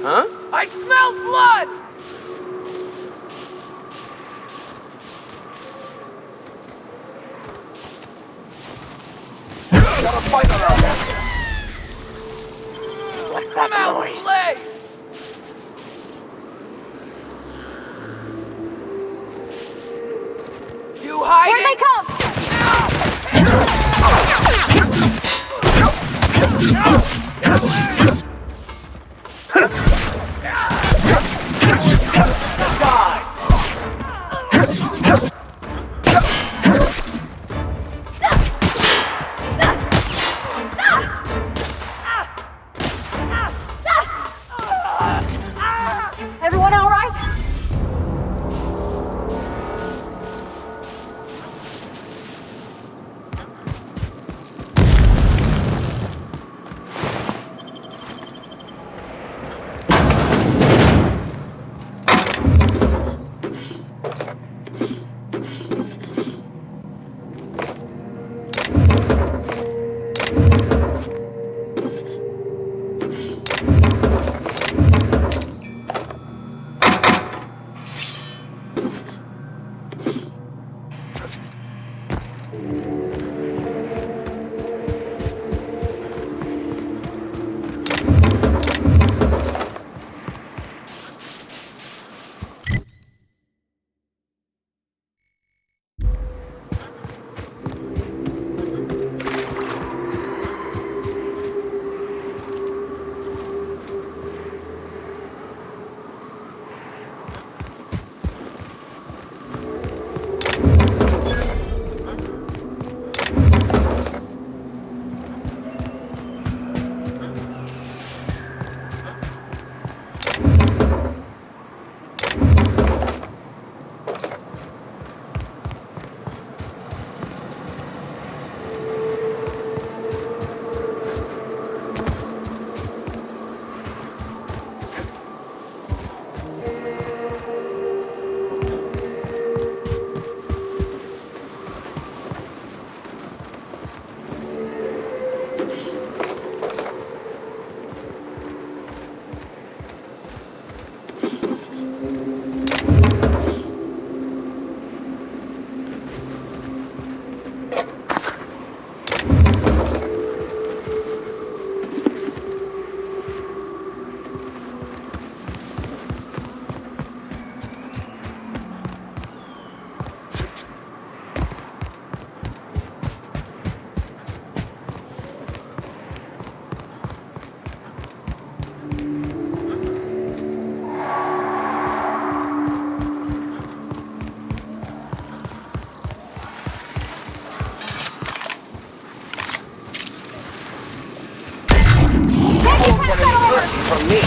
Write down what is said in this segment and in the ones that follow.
Huh? I smell blood! Gotta fight around that. What's that Come out, noise? play! You hiding? Here they come! Everyone all right? From me.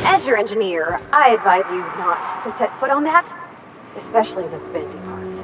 As your engineer, I advise you not to set foot on that, especially the bendy parts.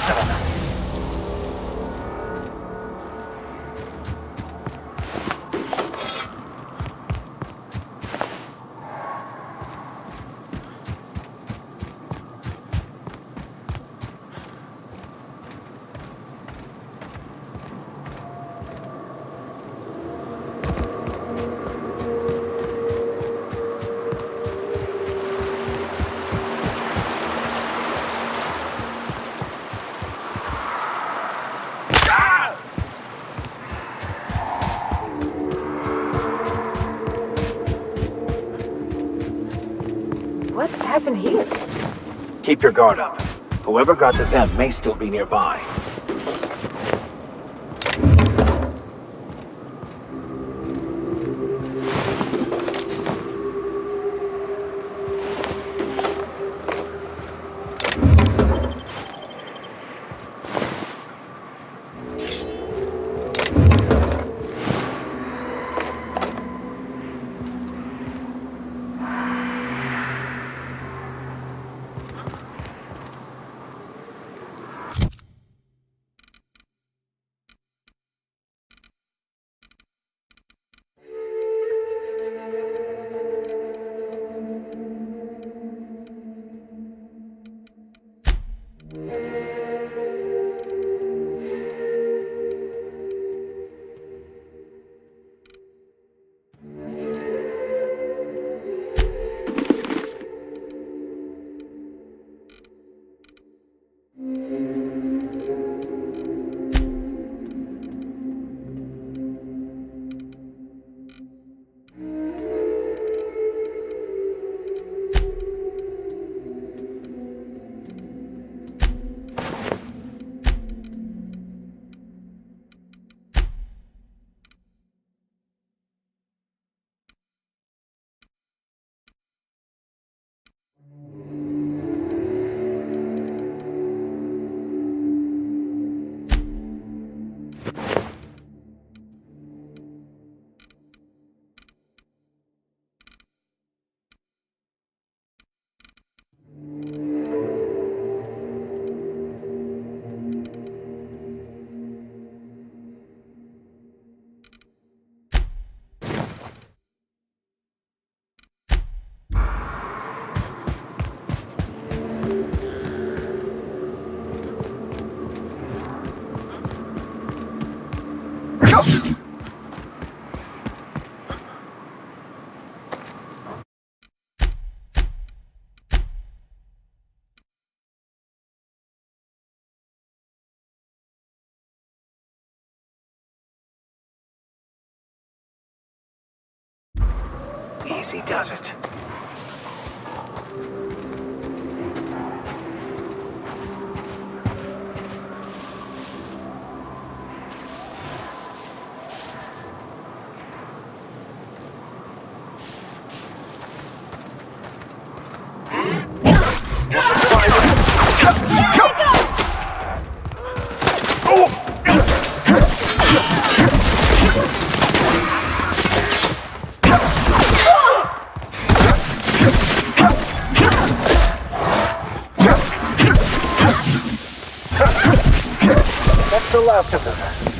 left of them. What happened here? Keep your guard up. Whoever got to them may still be nearby. Easy does it. That's the last of them.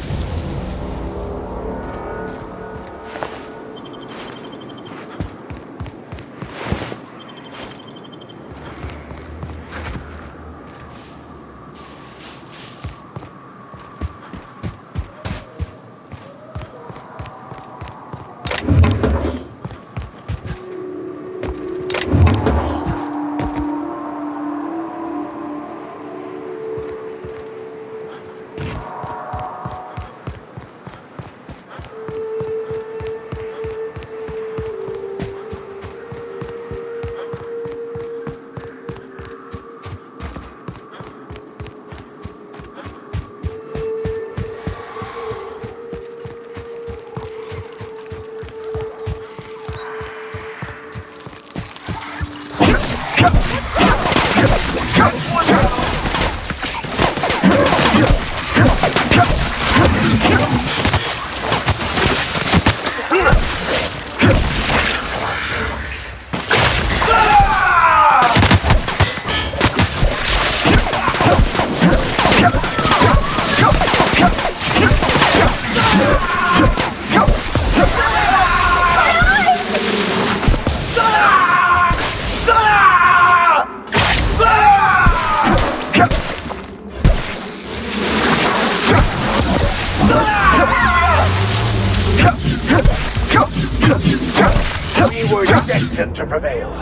tend to prevail.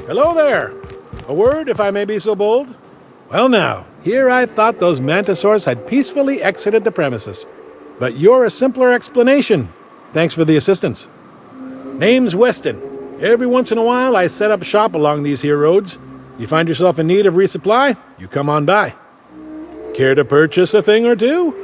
Hello there! A word, if I may be so bold? Well now, here I thought those mantisaurs had peacefully exited the premises. But you're a simpler explanation. Thanks for the assistance. Name's Weston. Every once in a while I set up shop along these here roads. You find yourself in need of resupply, you come on by. Care to purchase a thing or two?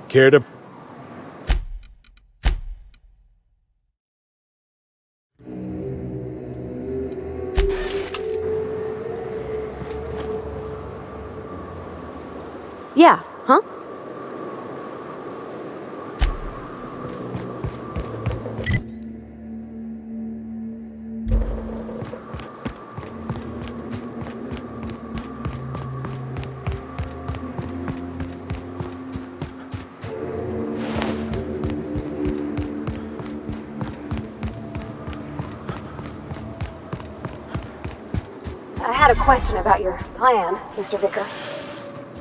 Care to... Yeah, huh? I had a question about your plan, Mr. Vicker.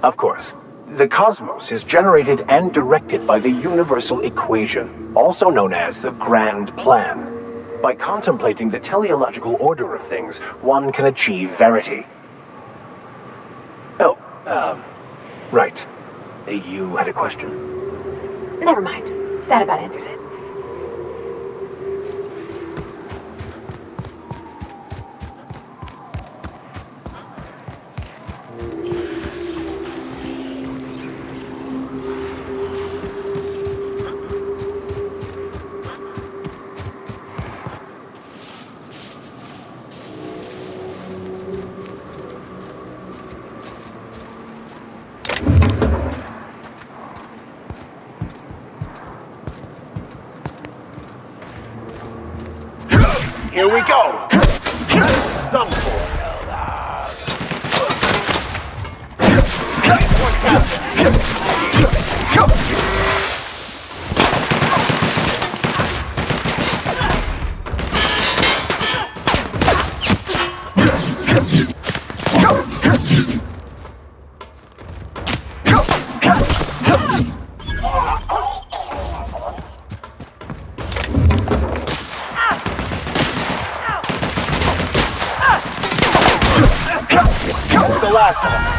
Of course. The cosmos is generated and directed by the universal equation, also known as the Grand Plan. By contemplating the teleological order of things, one can achieve verity. Oh, right. You had a question? Never mind. That about answers it. Here we go! Done for. the last of them.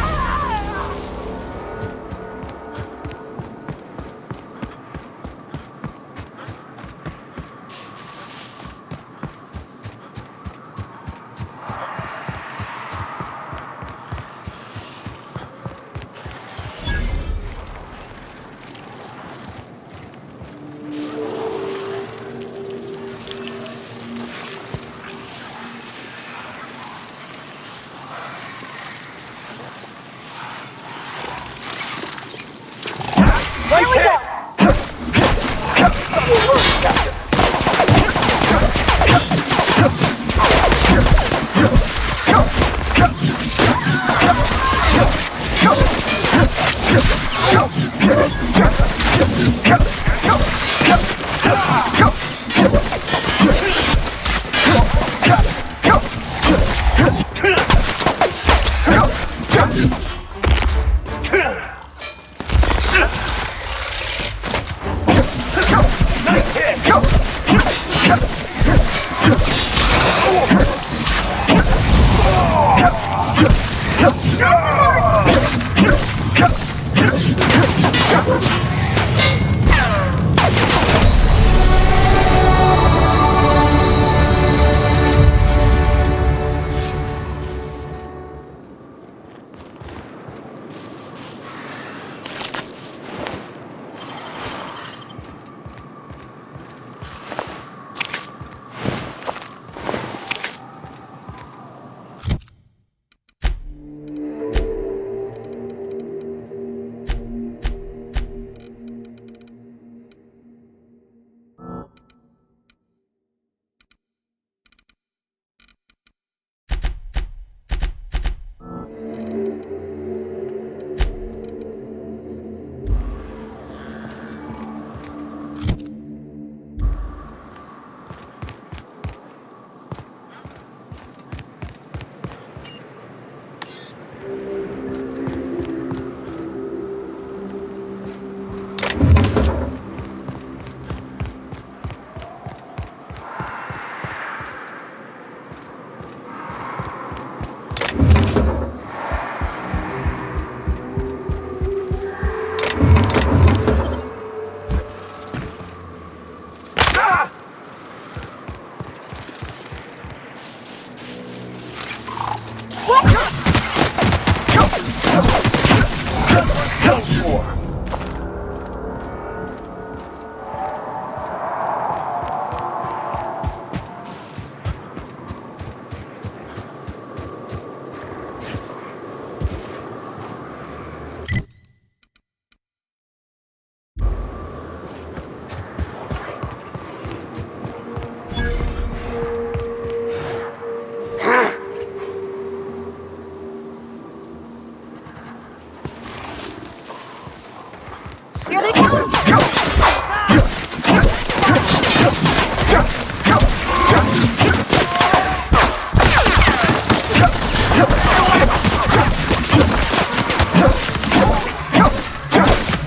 Here they come!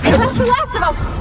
That's the last of them!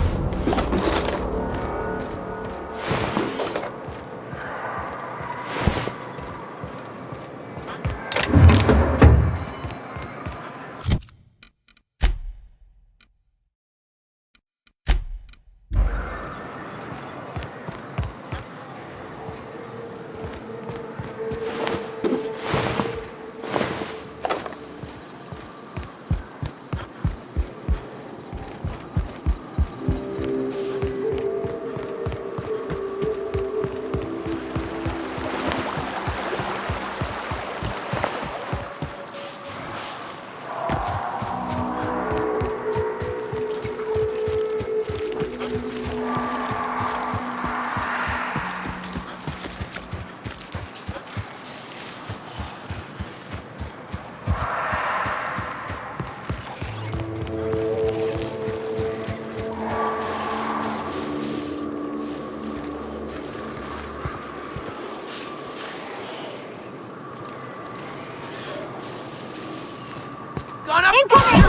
Incoming!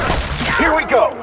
Here we go!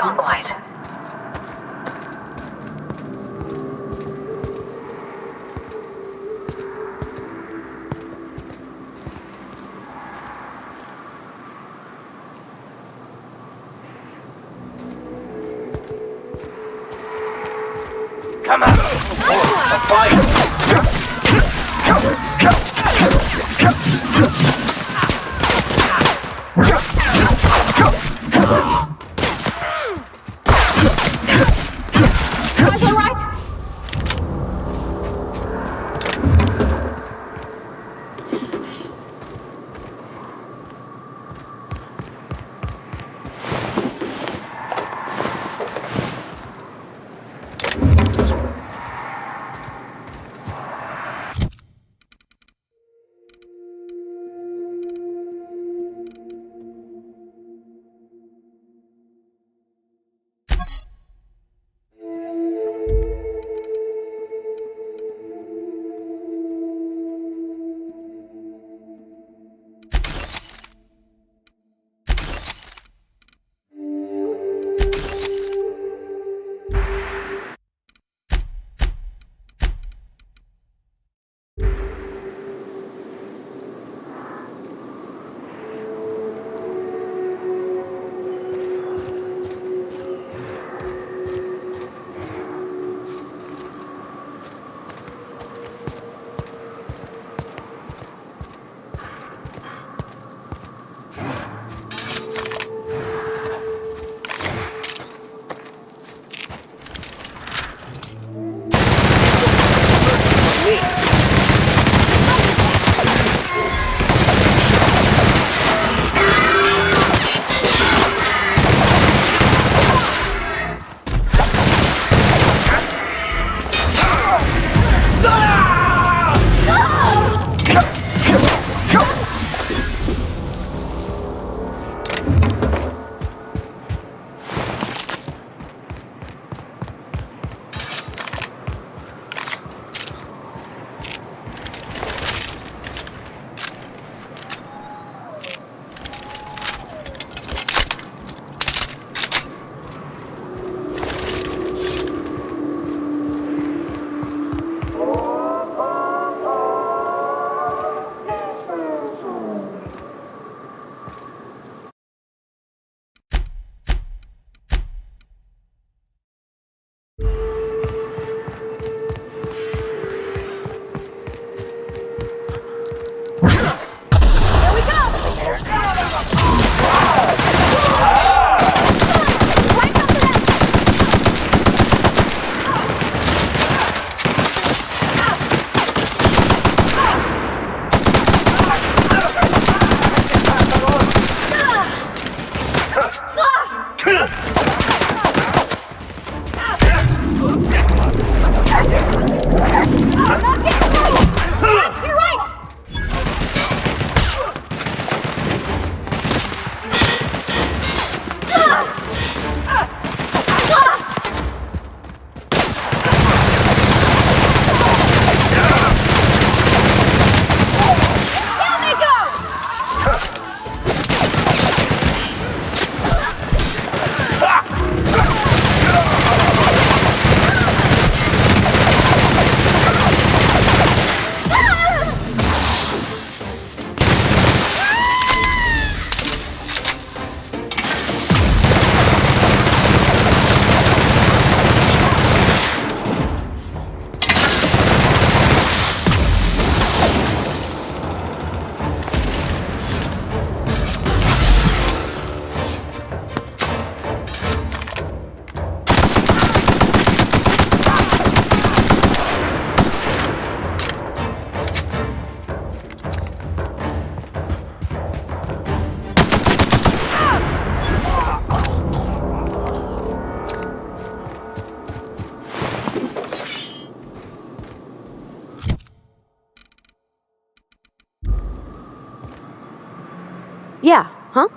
Gone quiet. Come on! A fight! Yeah, huh?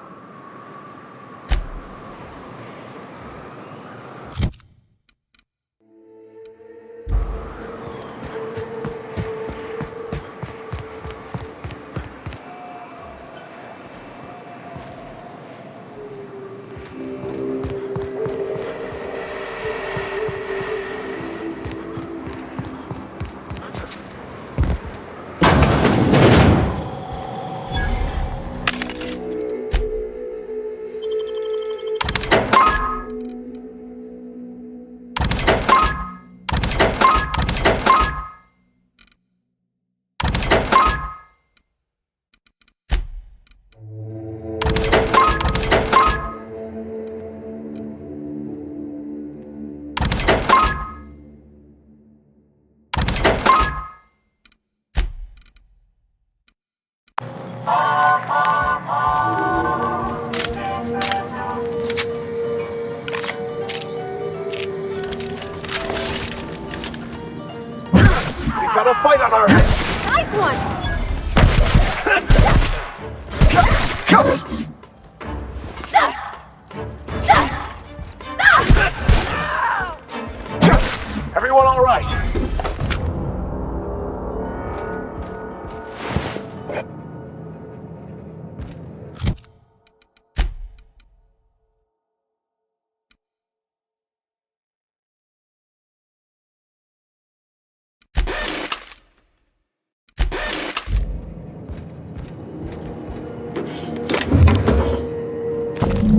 We've got a fight on our hands. Nice one! Everyone all right?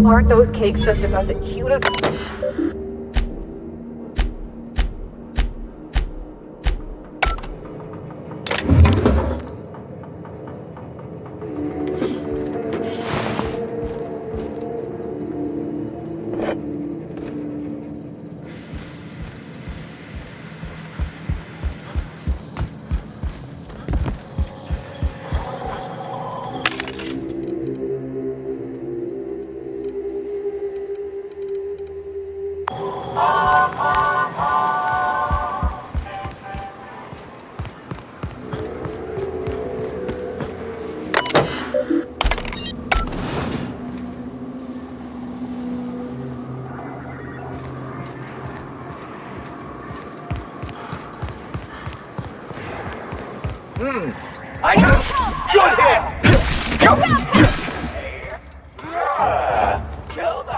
Aren't those cakes just about the cutest? I good hit! Kill them!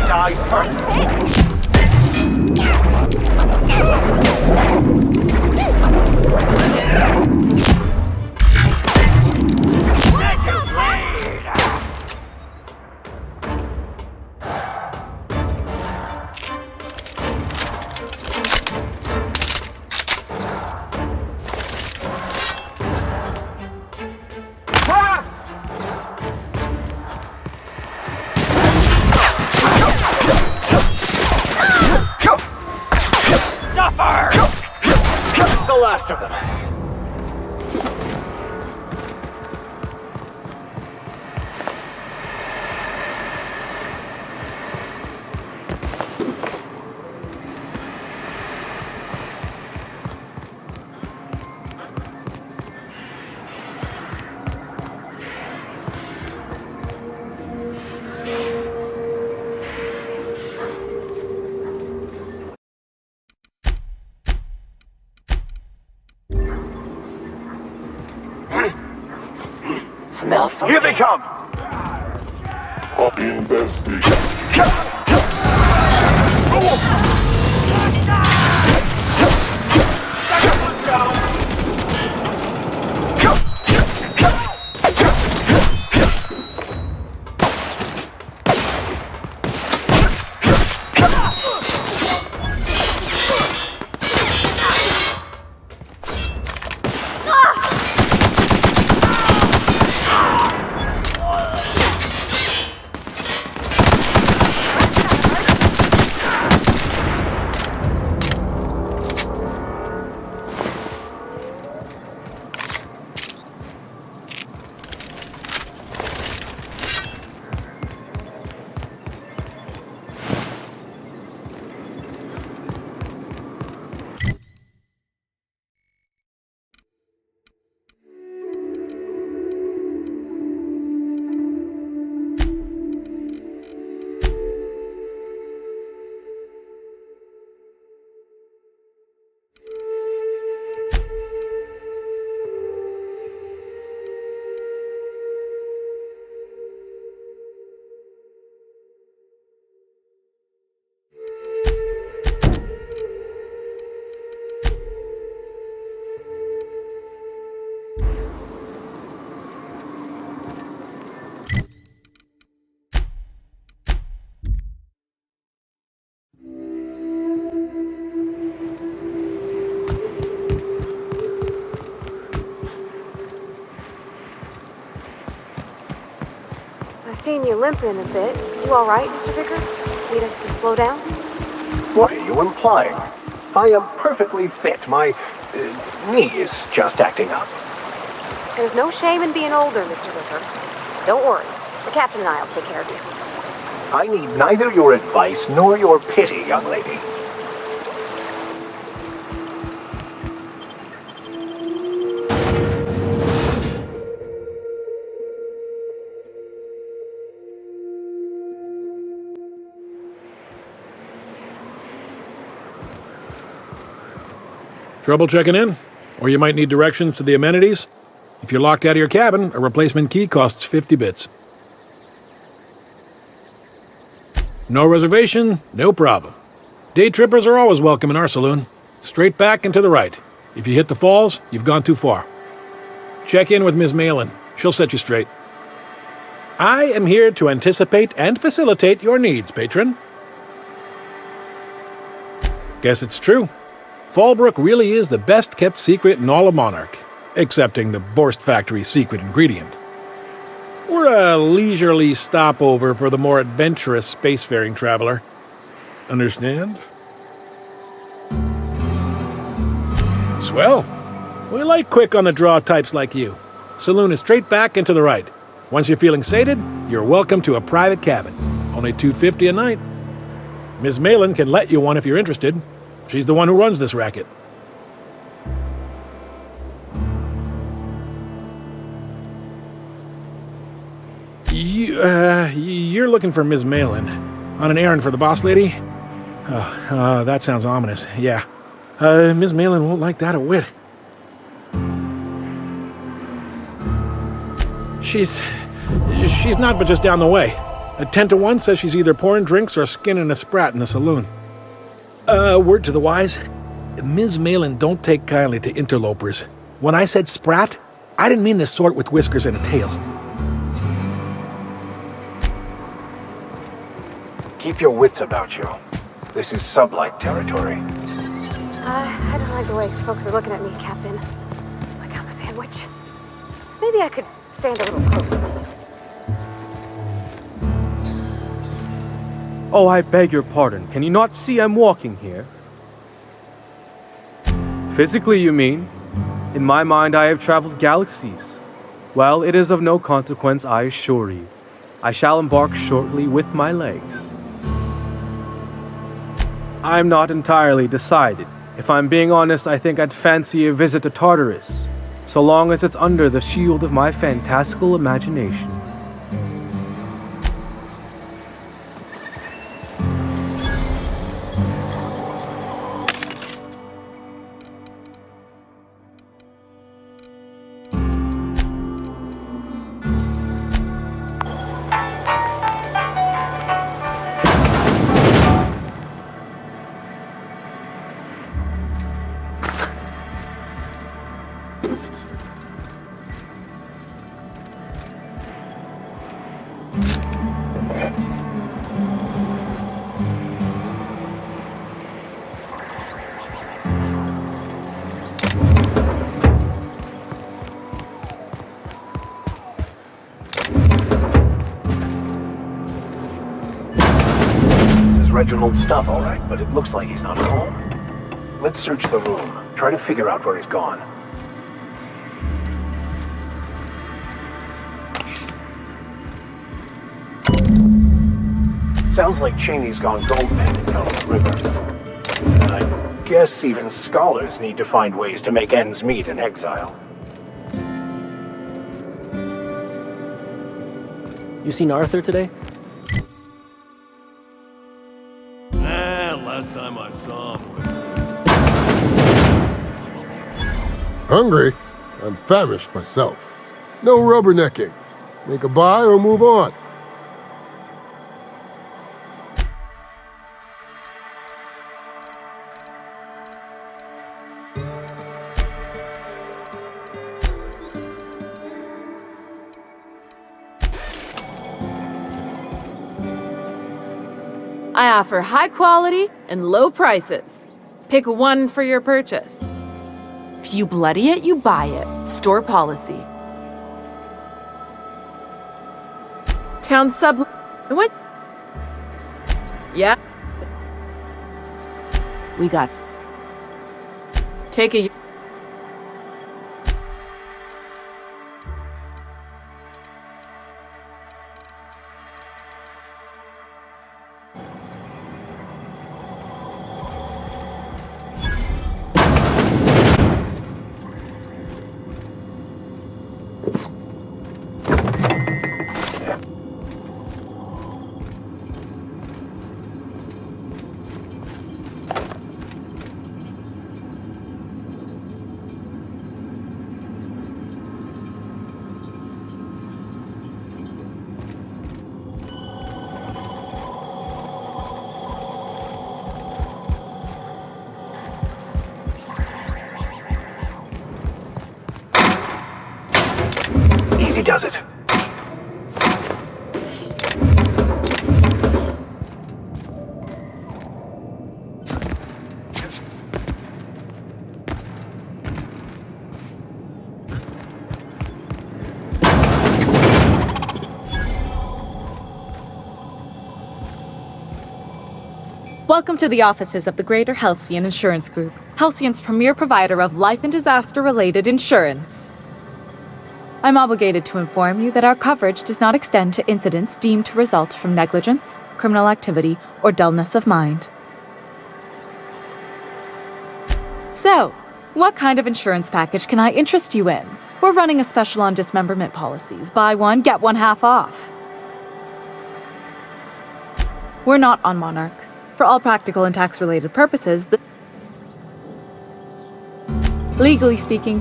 die first. The last of them. Smell something? Here they come! Investigate. seen you limping a bit. You all right, Mr. Vicker? Need us to slow down? What are you implying? I am perfectly fit. My knee is just acting up. There's no shame in being older, Mr. Vicker. Don't worry. The captain and I will take care of you. I need neither your advice nor your pity, young lady. Trouble checking in? Or you might need directions to the amenities? If you're locked out of your cabin, a replacement key costs 50 bits. No reservation? No problem. Day trippers are always welcome in our saloon. Straight back and to the right. If you hit the falls, you've gone too far. Check in with Ms. Malin. She'll set you straight. I am here to anticipate and facilitate your needs, patron. Guess it's true. Fallbrook really is the best-kept secret in all of Monarch, excepting the Borst Factory's secret ingredient. We're a leisurely stopover for the more adventurous spacefaring traveler. Understand? Swell. We like quick-on-the-draw types like you. Saloon is straight back and to the right. Once you're feeling sated, you're welcome to a private cabin. Only $250 a night. Ms. Malin can let you one if you're interested. She's the one who runs this racket. You're looking for Ms. Malin. On an errand for the boss lady? That sounds ominous. Yeah. Ms. Malin won't like that a whit. She's not but just down the way. A 10 to 1 says she's either pouring drinks or skinning a sprat in the saloon. Word to the wise. Ms. Malin don't take kindly to interlopers. When I said sprat, I didn't mean the sort with whiskers and a tail. Keep your wits about you. This is sublight territory. I don't like the way folks are looking at me, Captain. Like I'm a sandwich. Maybe I could stand a little closer to you. Oh, I beg your pardon. Can you not see I'm walking here? Physically, you mean? In my mind, I have traveled galaxies. Well, it is of no consequence, I assure you. I shall embark shortly with my legs. I'm not entirely decided. If I'm being honest, I think I'd fancy a visit to Tartarus, so long as it's under the shield of my fantastical imagination. Reginald's stuff, all right, but it looks like he's not home. Let's search the room. Try to figure out where he's gone. Sounds like Cheney's gone gold-banded down the river. And I guess even scholars need to find ways to make ends meet in exile. You seen Arthur today? Last time I saw him was... Hungry? I'm famished myself. No rubbernecking. Make a buy or move on. I offer high quality and low prices. Pick one for your purchase. If you bloody it, you buy it. Store policy. Town sub. What? Yeah. We got. Take a. Easy does it. Welcome to the offices of the Greater Halcyon Insurance Group, Halcyon's premier provider of life and disaster-related insurance. I'm obligated to inform you that our coverage does not extend to incidents deemed to result from negligence, criminal activity, or dullness of mind. So, what kind of insurance package can I interest you in? We're running a special on dismemberment policies. Buy one, get one half off. We're not on Monarch. For all practical and tax-related purposes, legally speaking,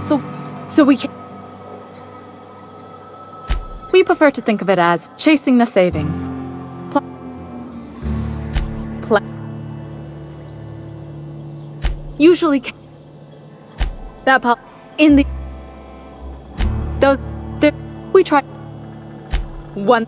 so we can. We prefer to think of it as chasing the savings. Usually, that in the those we try one.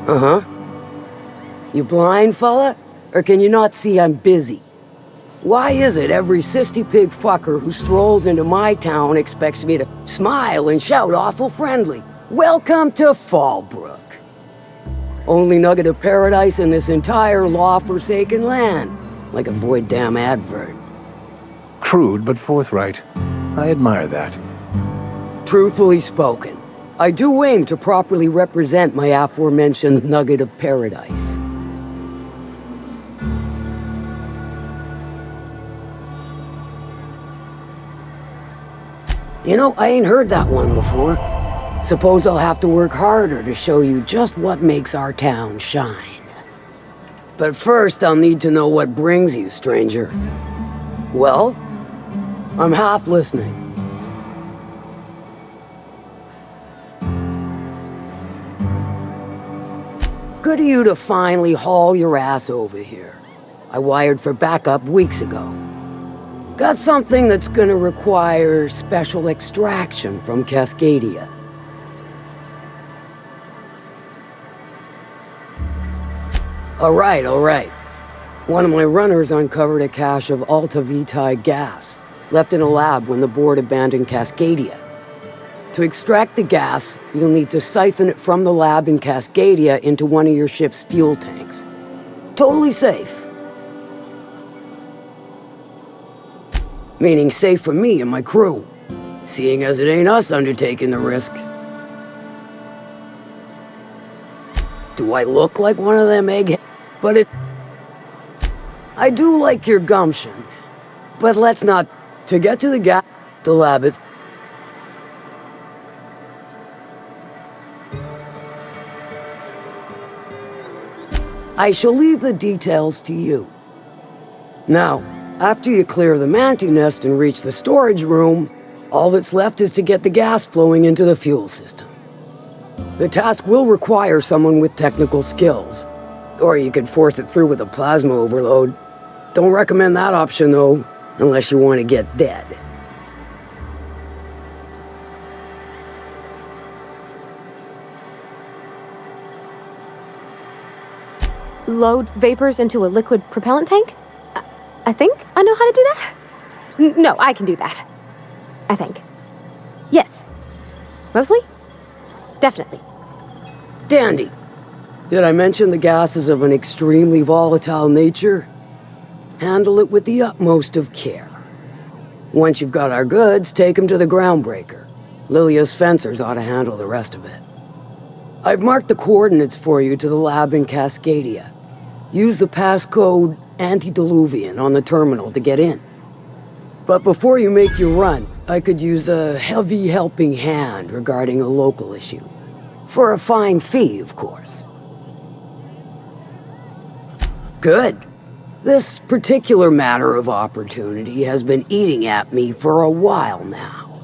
Uh-huh. You blind, fella? Or can you not see I'm busy? Why is it every sissy pig fucker who strolls into my town expects me to smile and shout awful friendly? Welcome to Fallbrook. Only nugget of paradise in this entire law-forsaken land. Like a void damn advert. Crude but forthright. I admire that. Truthfully spoken, I do aim to properly represent my aforementioned nugget of paradise. You know, I ain't heard that one before. Suppose I'll have to work harder to show you just what makes our town shine. But first, I'll need to know what brings you, stranger. Well, I'm half listening. Good of you to finally haul your ass over here. I wired for backup weeks ago. Got something that's gonna require special extraction from Cascadia. All right. One of my runners uncovered a cache of Alta Vitae gas, left in a lab when the board abandoned Cascadia. To extract the gas, you'll need to siphon it from the lab in Cascadia into one of your ship's fuel tanks. Totally safe. Meaning safe for me and my crew, seeing as it ain't us undertaking the risk. Do I look like one of them eggheads? But I do like your gumption, but let's not... To get to the lab, it's... I shall leave the details to you. Now, after you clear the manti nest and reach the storage room, all that's left is to get the gas flowing into the fuel system. The task will require someone with technical skills, or you could force it through with a plasma overload. Don't recommend that option, though, unless you want to get dead. Load vapors into a liquid propellant tank? I think I know how to do that. No, I can do that. I think. Yes. Mostly? Definitely. Dandy. Did I mention the gas is of an extremely volatile nature? Handle it with the utmost of care. Once you've got our goods, take them to the groundbreaker. Lilia's fencers ought to handle the rest of it. I've marked the coordinates for you to the lab in Cascadia. Use the passcode Antediluvian on the terminal to get in. But before you make your run, I could use a heavy helping hand regarding a local issue. For a fine fee, of course. Good. This particular matter of opportunity has been eating at me for a while now.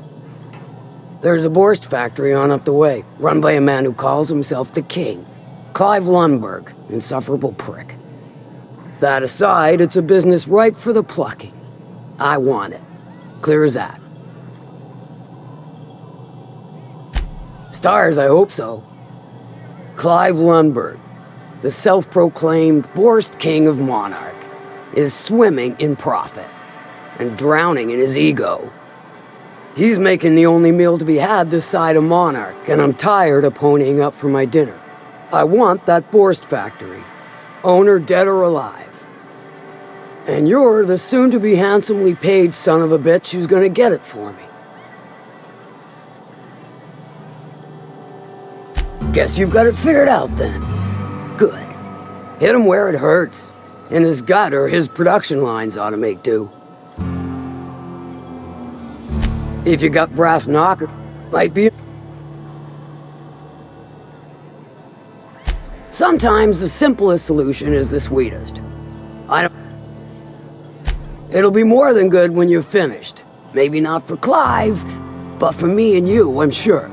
There's a Borst factory on up the way, run by a man who calls himself the King. Clive Lundberg, insufferable prick. That aside, it's a business ripe for the plucking. I want it. Clear as that. Stars, I hope so. Clive Lundberg, the self-proclaimed Borst King of Monarch, is swimming in profit and drowning in his ego. He's making the only meal to be had this side of Monarch, and I'm tired of ponying up for my dinner. I want that Borst factory, owner dead or alive. And you're the soon-to-be handsomely paid son of a bitch who's gonna get it for me. Guess you've got it figured out then. Good. Hit him where it hurts. In his gut or his production lines ought to make do. If you got brass knocker, might be... Sometimes the simplest solution is the sweetest. It'll be more than good when you're finished. Maybe not for Clive, but for me and you, I'm sure.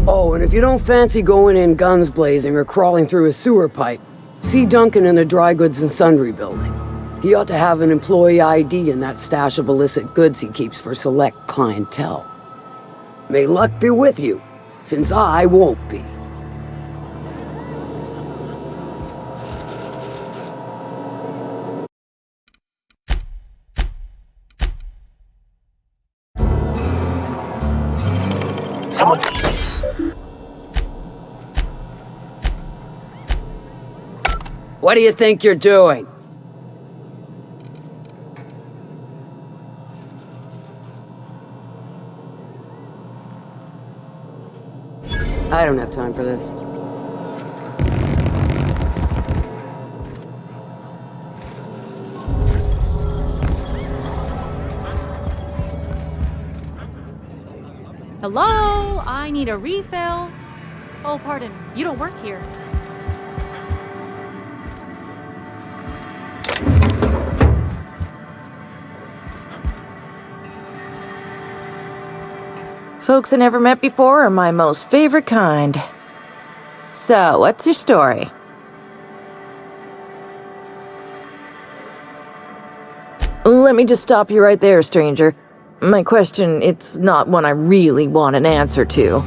Oh, and if you don't fancy going in guns blazing or crawling through a sewer pipe, see Duncan in the dry goods and sundry building. He ought to have an employee ID in that stash of illicit goods he keeps for select clientele. May luck be with you, since I won't be. What do you think you're doing? I don't have time for this. Hello? I need a refill. Oh, pardon. You don't work here. Folks I never met before are my most favorite kind. So, what's your story? Let me just stop you right there, stranger. My question, it's not one I really want an answer to.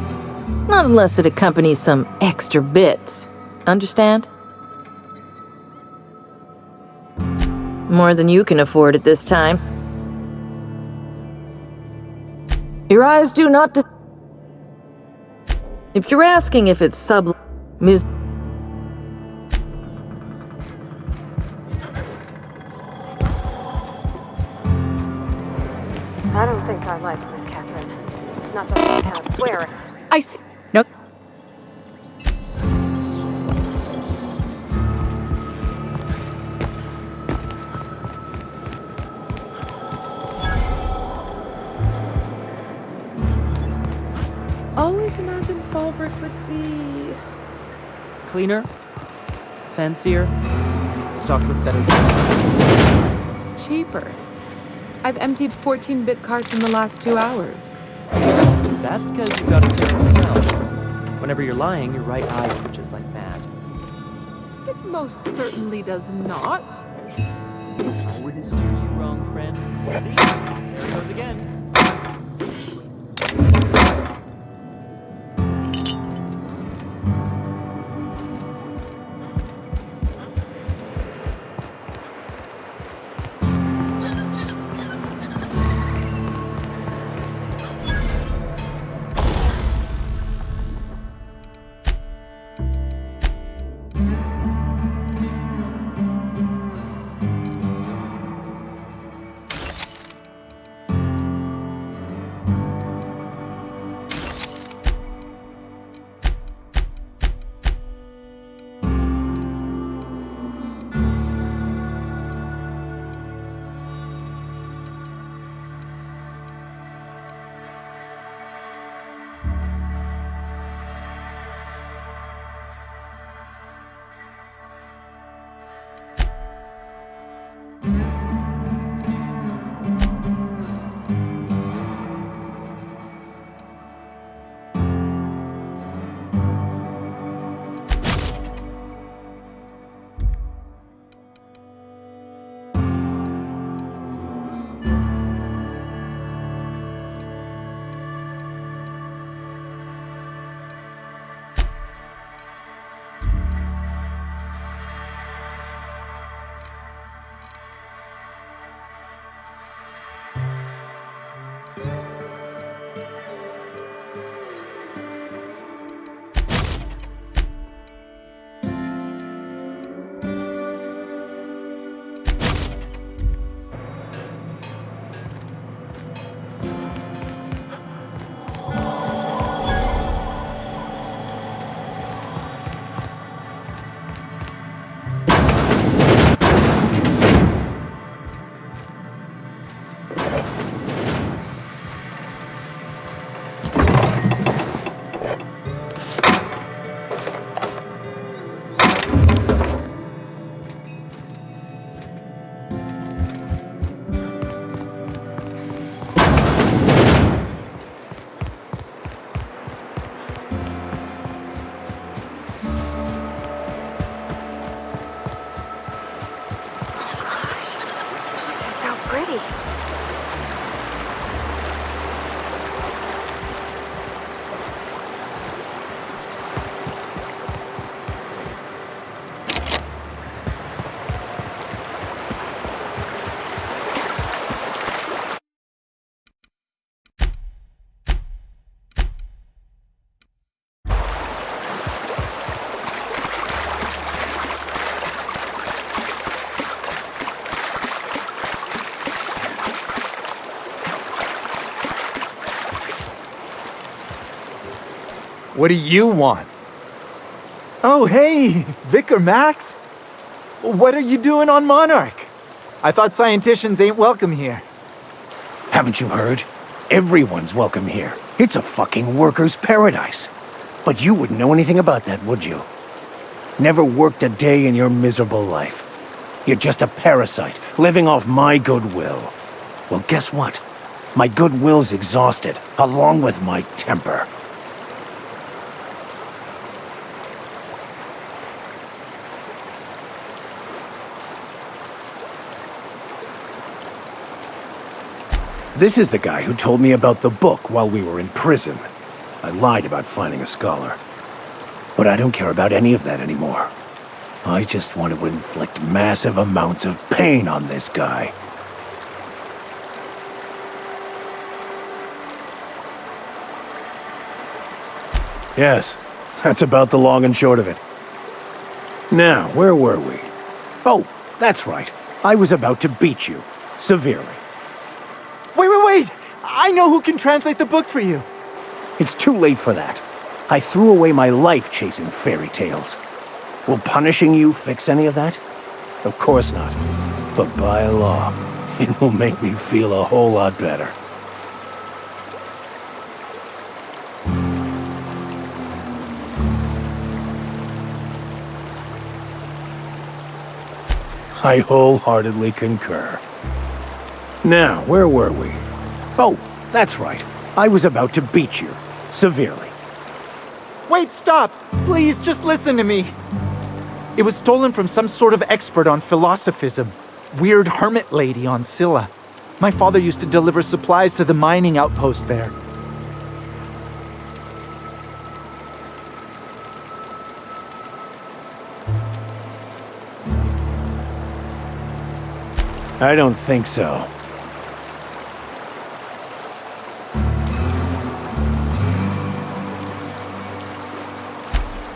Not unless it accompanies some extra bits. Understand? More than you can afford at this time. Your eyes do not If you're asking if it's I don't think I like Miss Catherine. Not just on account of swearing. I see. No. always imagined Fallbrook would be. Cleaner, fancier, stocked with better things. Cheaper. I've emptied 14-bit carts in the last 2 hours. That's because you've got a terrible smell. Whenever you're lying, your right eye twitches like mad. It most certainly does not. I wouldn't steer you wrong, friend. See? Here goes again. What do you want? Oh, hey, Vicar Max. What are you doing on Monarch? I thought scienticians ain't welcome here. Haven't you heard? Everyone's welcome here. It's a fucking worker's paradise. But you wouldn't know anything about that, would you? Never worked a day in your miserable life. You're just a parasite, living off my goodwill. Well, guess what? My goodwill's exhausted, along with my temper. This is the guy who told me about the book while we were in prison. I lied about finding a scholar. But I don't care about any of that anymore. I just want to inflict massive amounts of pain on this guy. Yes, that's about the long and short of it. Now, where were we? Oh, that's right. I was about to beat you. Severely. Wait! I know who can translate the book for you. It's too late for that. I threw away my life chasing fairy tales. Will punishing you fix any of that? Of course not. But by law, it will make me feel a whole lot better. I wholeheartedly concur. Now, where were we? Oh, that's right. I was about to beat you. Severely. Wait, stop! Please, just listen to me. It was stolen from some sort of expert on philosophism. Weird hermit lady on Scylla. My father used to deliver supplies to the mining outpost there. I don't think so.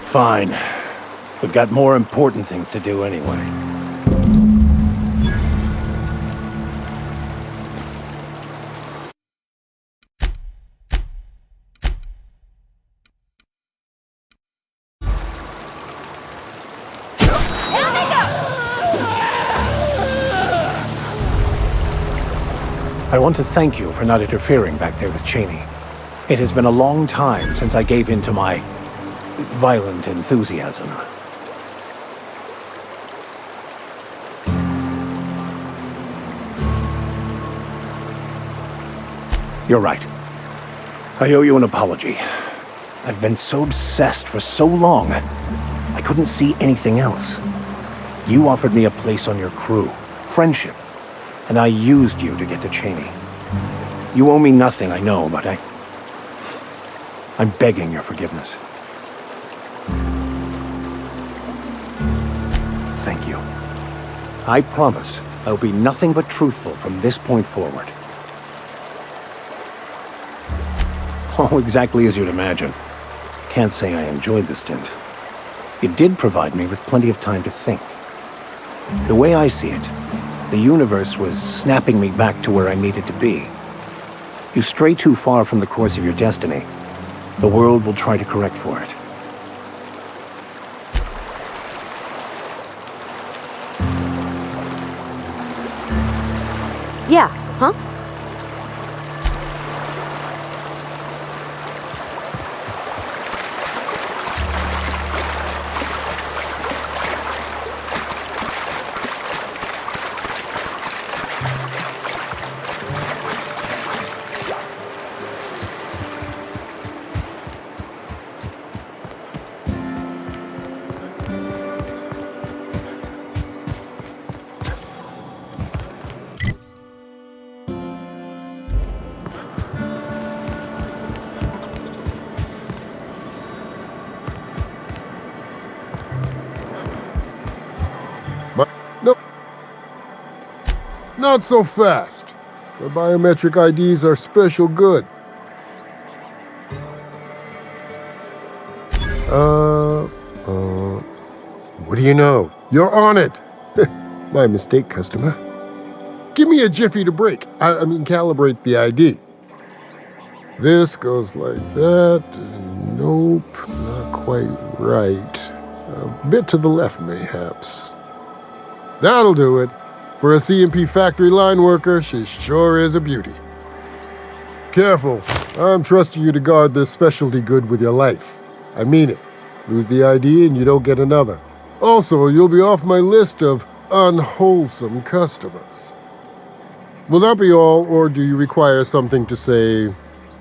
Fine. We've got more important things to do anyway. I want to thank you for not interfering back there with Cheney. It has been a long time since I gave in to my violent enthusiasm. You're right. I owe you an apology. I've been so obsessed for so long, I couldn't see anything else. You offered me a place on your crew, friendship, and I used you to get to Cheney. You owe me nothing, I know, but I'm begging your forgiveness. Thank you. I promise I'll be nothing but truthful from this point forward. Oh, exactly as you'd imagine. Can't say I enjoyed the stint. It did provide me with plenty of time to think. The way I see it, the universe was snapping me back to where I needed to be. You stray too far from the course of your destiny, the world will try to correct for it. Yeah, huh? Nope. Not so fast. The biometric IDs are special good. What do you know? You're on it! My mistake, customer. Give me a jiffy to break. I mean, calibrate the ID. This goes like that. Nope, not quite right. A bit to the left, mayhaps. That'll do it. For a CMP factory line worker, she sure is a beauty. Careful. I'm trusting you to guard this specialty good with your life. I mean it. Lose the ID and you don't get another. Also, you'll be off my list of unwholesome customers. Will that be all, or do you require something to say,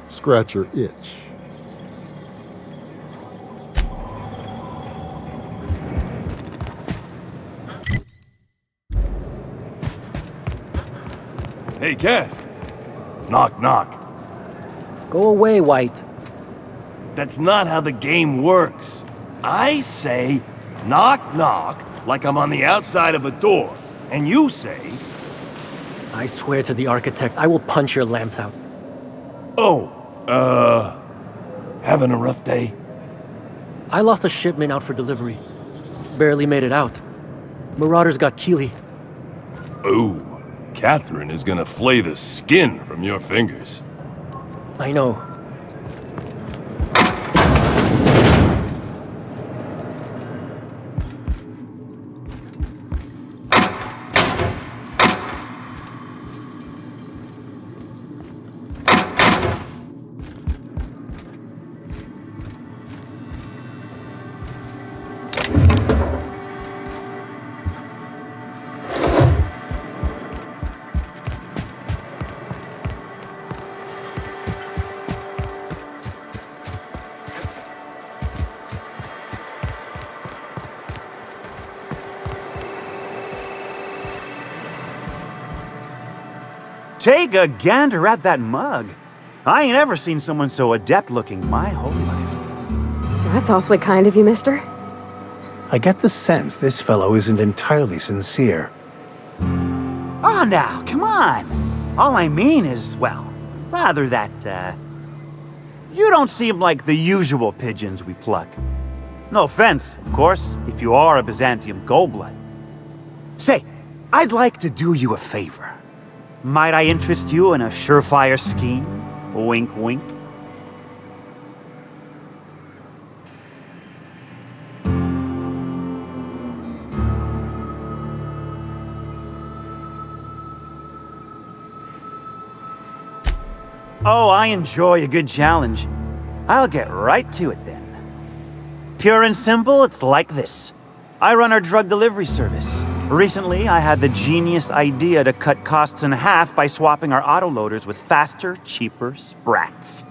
scratch your itch? Hey, Cass. Knock, knock. Go away, White. That's not how the game works. I say, knock, knock, like I'm on the outside of a door. And you say... I swear to the architect, I will punch your lamps out. Oh, having a rough day? I lost a shipment out for delivery. Barely made it out. Marauders got Keeley. Ooh, Catherine is gonna flay the skin from your fingers. I know. Take a gander at that mug. I ain't ever seen someone so adept looking my whole life. That's awfully kind of you, mister. I get the sense this fellow isn't entirely sincere. Oh, now, come on. All I mean is, well, rather that, you don't seem like the usual pigeons we pluck. No offense, of course, if you are a Byzantium goldblood. Say, I'd like to do you a favor. Might I interest you in a surefire scheme? Wink, wink. Oh, I enjoy a good challenge. I'll get right to it then. Pure and simple, it's like this. I run our drug delivery service. Recently, I had the genius idea to cut costs in half by swapping our autoloaders with faster, cheaper sprats.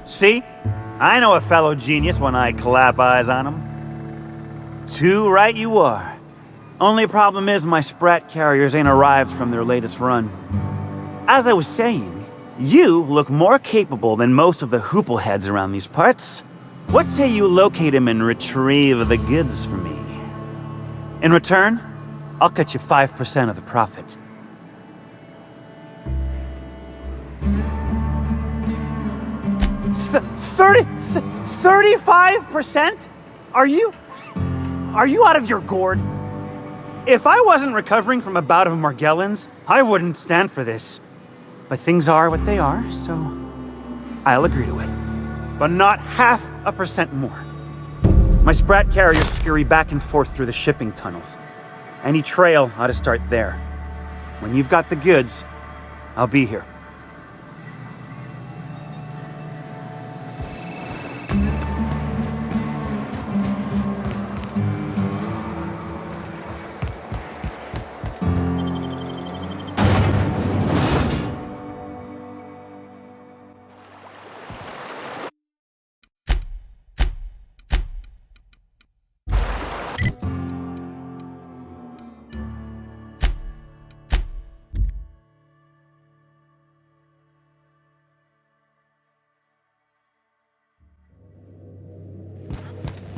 See? I know a fellow genius when I clap eyes on him. Too right you are. Only problem is my sprat carriers ain't arrived from their latest run. As I was saying, you look more capable than most of the hoople heads around these parts. What say you locate him and retrieve the goods for me? In return, I'll cut you 5% of the profit. Th 35%? Are you out of your gourd? If I wasn't recovering from a bout of Margellans, I wouldn't stand for this. But things are what they are, so I'll agree to it. But not 0.5% more. My sprat carriers scurry back and forth through the shipping tunnels. Any trail ought to start there. When you've got the goods, I'll be here.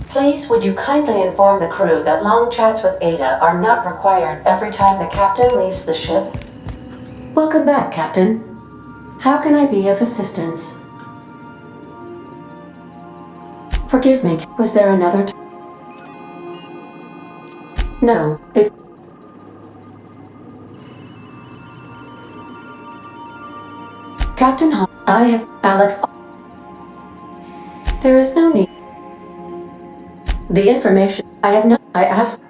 Please, would you kindly inform the crew that long chats with Ada are not required every time the captain leaves the ship? Welcome back, Captain. How can I be of assistance? Forgive me, was there another No, it... Captain Hall, I have Alex... There is no need. The information I have no... I asked...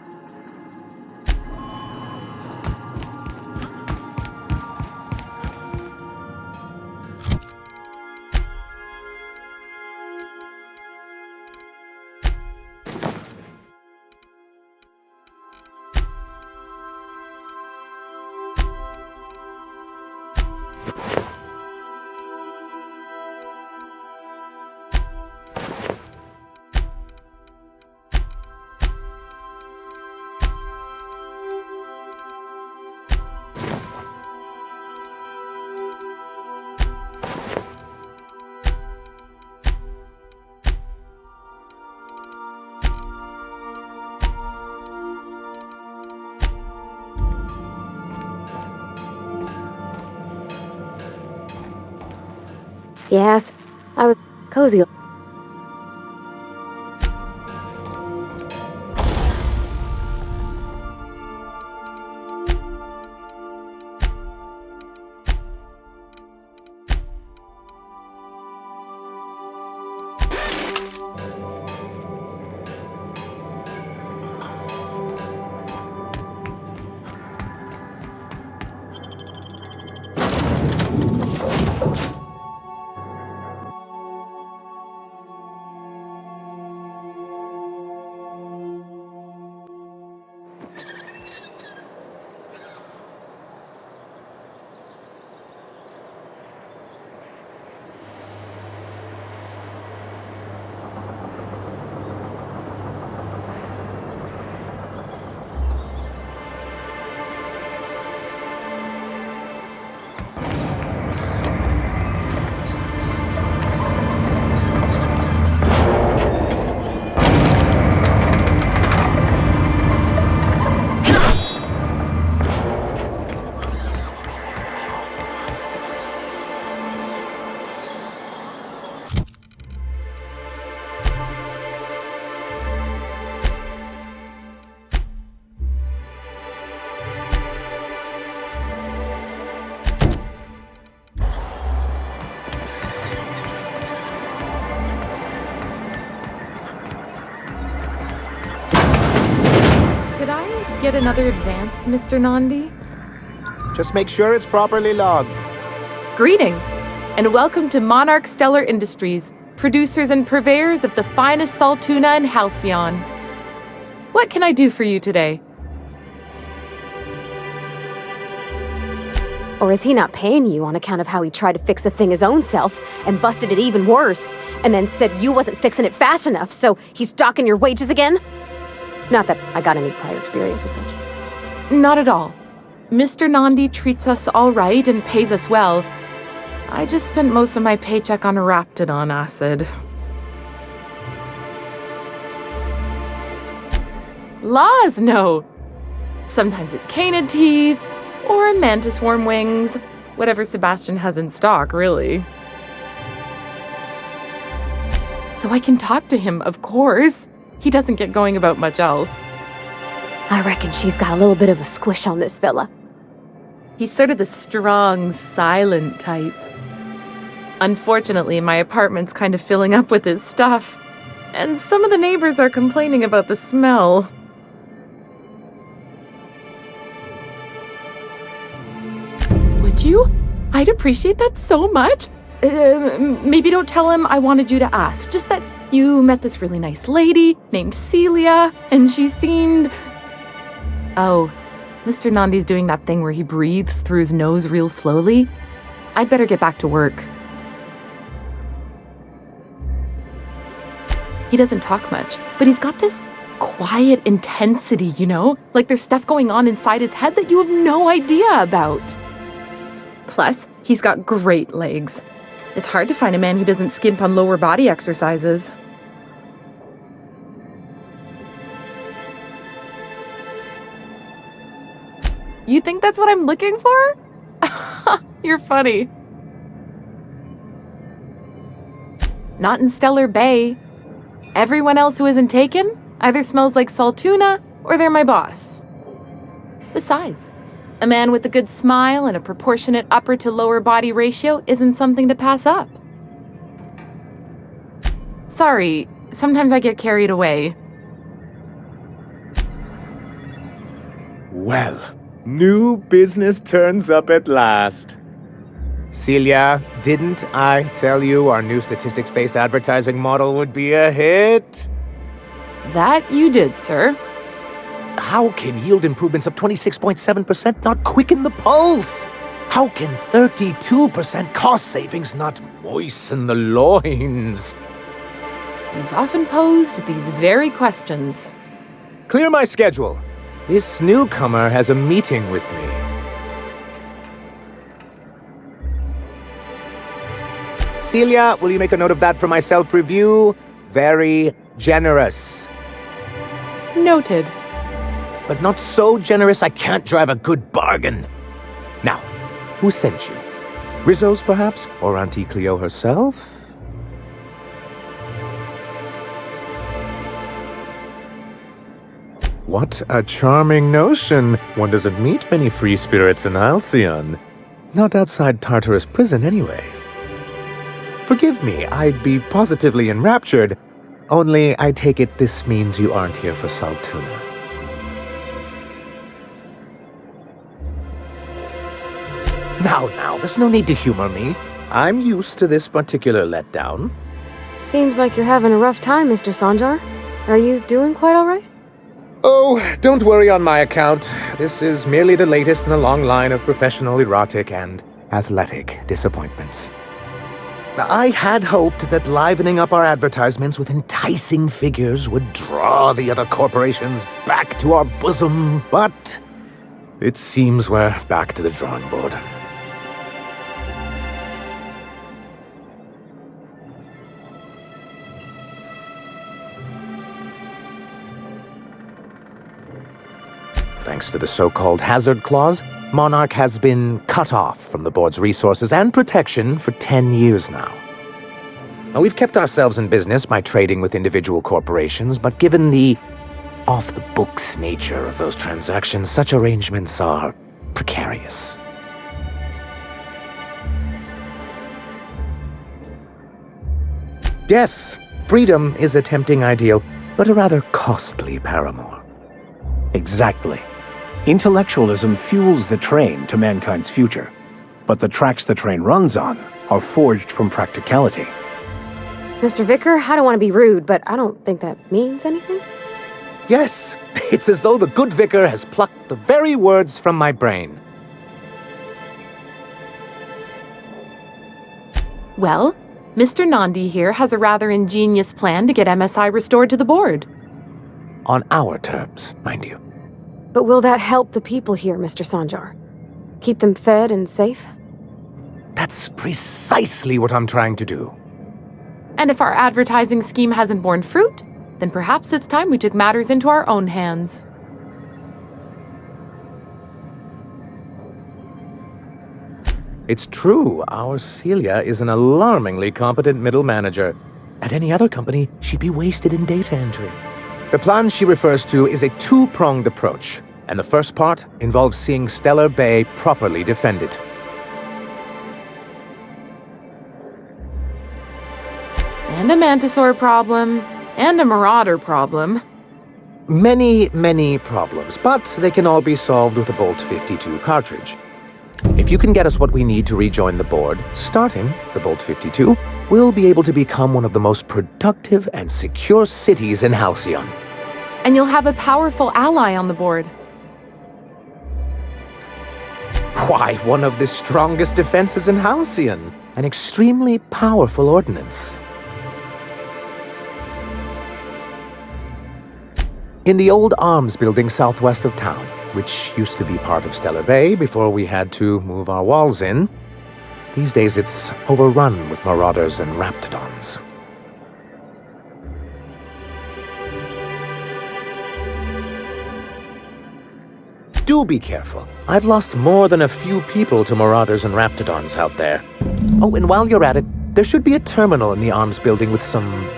Yes, I was cozy. get another advance, Mr. Nandi? Just make sure it's properly logged. Greetings, and welcome to Monarch Stellar Industries, producers and purveyors of the finest salt tuna in Halcyon. What can I do for you today? Or is he not paying you on account of how he tried to fix the thing his own self and busted it even worse, and then said you wasn't fixing it fast enough, so he's docking your wages again? Not that I got any prior experience with such. Not at all. Mr. Nandi treats us all right and pays us well. I just spent most of my paycheck on Raptidon acid. Laws, no. Sometimes it's canid teeth, or mantis worm wings. Whatever Sebastian has in stock, really. So I can talk to him, of course. He doesn't get going about much else. I reckon she's got a little bit of a squish on this fella. He's sort of the strong, silent type. Unfortunately, my apartment's kind of filling up with his stuff, and some of the neighbors are complaining about the smell. Would you? I'd appreciate that so much. Maybe don't tell him I wanted you to ask, just that you met this really nice lady named Celia, and she seemed... Oh, Mr. Nandi's doing that thing where he breathes through his nose real slowly. I'd better get back to work. He doesn't talk much, but he's got this quiet intensity, you know? Like there's stuff going on inside his head that you have no idea about. Plus, he's got great legs. It's hard to find a man who doesn't skimp on lower body exercises. You think that's what I'm looking for? You're funny. Not in Stellar Bay. Everyone else who isn't taken either smells like salt tuna or they're my boss. Besides, a man with a good smile and a proportionate upper to lower body ratio isn't something to pass up. Sorry, sometimes I get carried away. Well, new business turns up at last. Celia, didn't I tell you our new statistics-based advertising model would be a hit? That you did, sir. How can yield improvements of 26.7% not quicken the pulse? How can 32% cost savings not moisten the loins? You've often posed these very questions. Clear my schedule. This newcomer has a meeting with me. Celia, will you make a note of that for my self-review? Very generous. Noted. But not so generous I can't drive a good bargain. Now, who sent you? Rizzo's, perhaps? Or Auntie Cleo herself? What a charming notion. One doesn't meet many free spirits in Halcyon. Not outside Tartarus prison, anyway. Forgive me, I'd be positively enraptured. Only, I take it this means you aren't here for salt tuna. Now, there's no need to humor me. I'm used to this particular letdown. Seems like you're having a rough time, Mr. Sanjar. Are you doing quite all right? Oh, don't worry on my account. This is merely the latest in a long line of professional, erotic, and athletic disappointments. I had hoped that livening up our advertisements with enticing figures would draw the other corporations back to our bosom, but it seems we're back to the drawing board. Thanks to the so-called hazard clause, Monarch has been cut off from the board's resources and protection for 10 years now. Now, we've kept ourselves in business by trading with individual corporations, but given the off-the-books nature of those transactions, such arrangements are precarious. Yes, freedom is a tempting ideal, but a rather costly paramour. Exactly. Intellectualism fuels the train to mankind's future, but the tracks the train runs on are forged from practicality. Mr. Vicar, I don't want to be rude, but I don't think that means anything. Yes, it's as though the good vicar has plucked the very words from my brain. Well, Mr. Nandi here has a rather ingenious plan to get MSI restored to the board. On our terms, mind you. But will that help the people here, Mr. Sanjar? Keep them fed and safe? That's precisely what I'm trying to do. And if our advertising scheme hasn't borne fruit, then perhaps it's time we took matters into our own hands. It's true, our Celia is an alarmingly competent middle manager. At any other company, she'd be wasted in data entry. The plan she refers to is a two-pronged approach, and the first part involves seeing Stellar Bay properly defended. And a Mantisaur problem, and a Marauder problem. Many, many problems, but they can all be solved with a Bolt 52 cartridge. If you can get us what we need to rejoin the board, starting the Bolt 52, we'll be able to become one of the most productive and secure cities in Halcyon. And you'll have a powerful ally on the board. Why, one of the strongest defenses in Halcyon. An extremely powerful ordnance. In the old arms building southwest of town, which used to be part of Stellar Bay before we had to move our walls in, these days it's overrun with marauders and raptidons. Do be careful. I've lost more than a few people to marauders and raptidons out there. Oh, and while you're at it, there should be a terminal in the arms building with some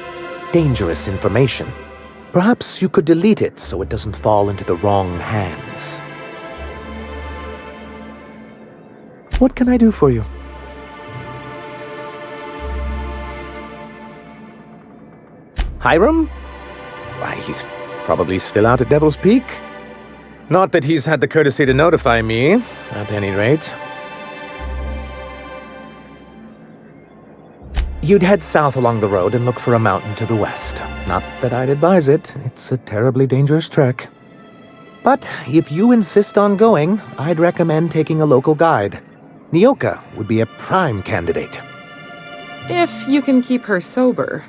dangerous information. Perhaps you could delete it so it doesn't fall into the wrong hands. What can I do for you? Hiram? Why, he's probably still out at Devil's Peak. Not that he's had the courtesy to notify me, at any rate. You'd head south along the road and look for a mountain to the west. Not that I'd advise it. It's a terribly dangerous trek. But if you insist on going, I'd recommend taking a local guide. Nyoka would be a prime candidate. If you can keep her sober.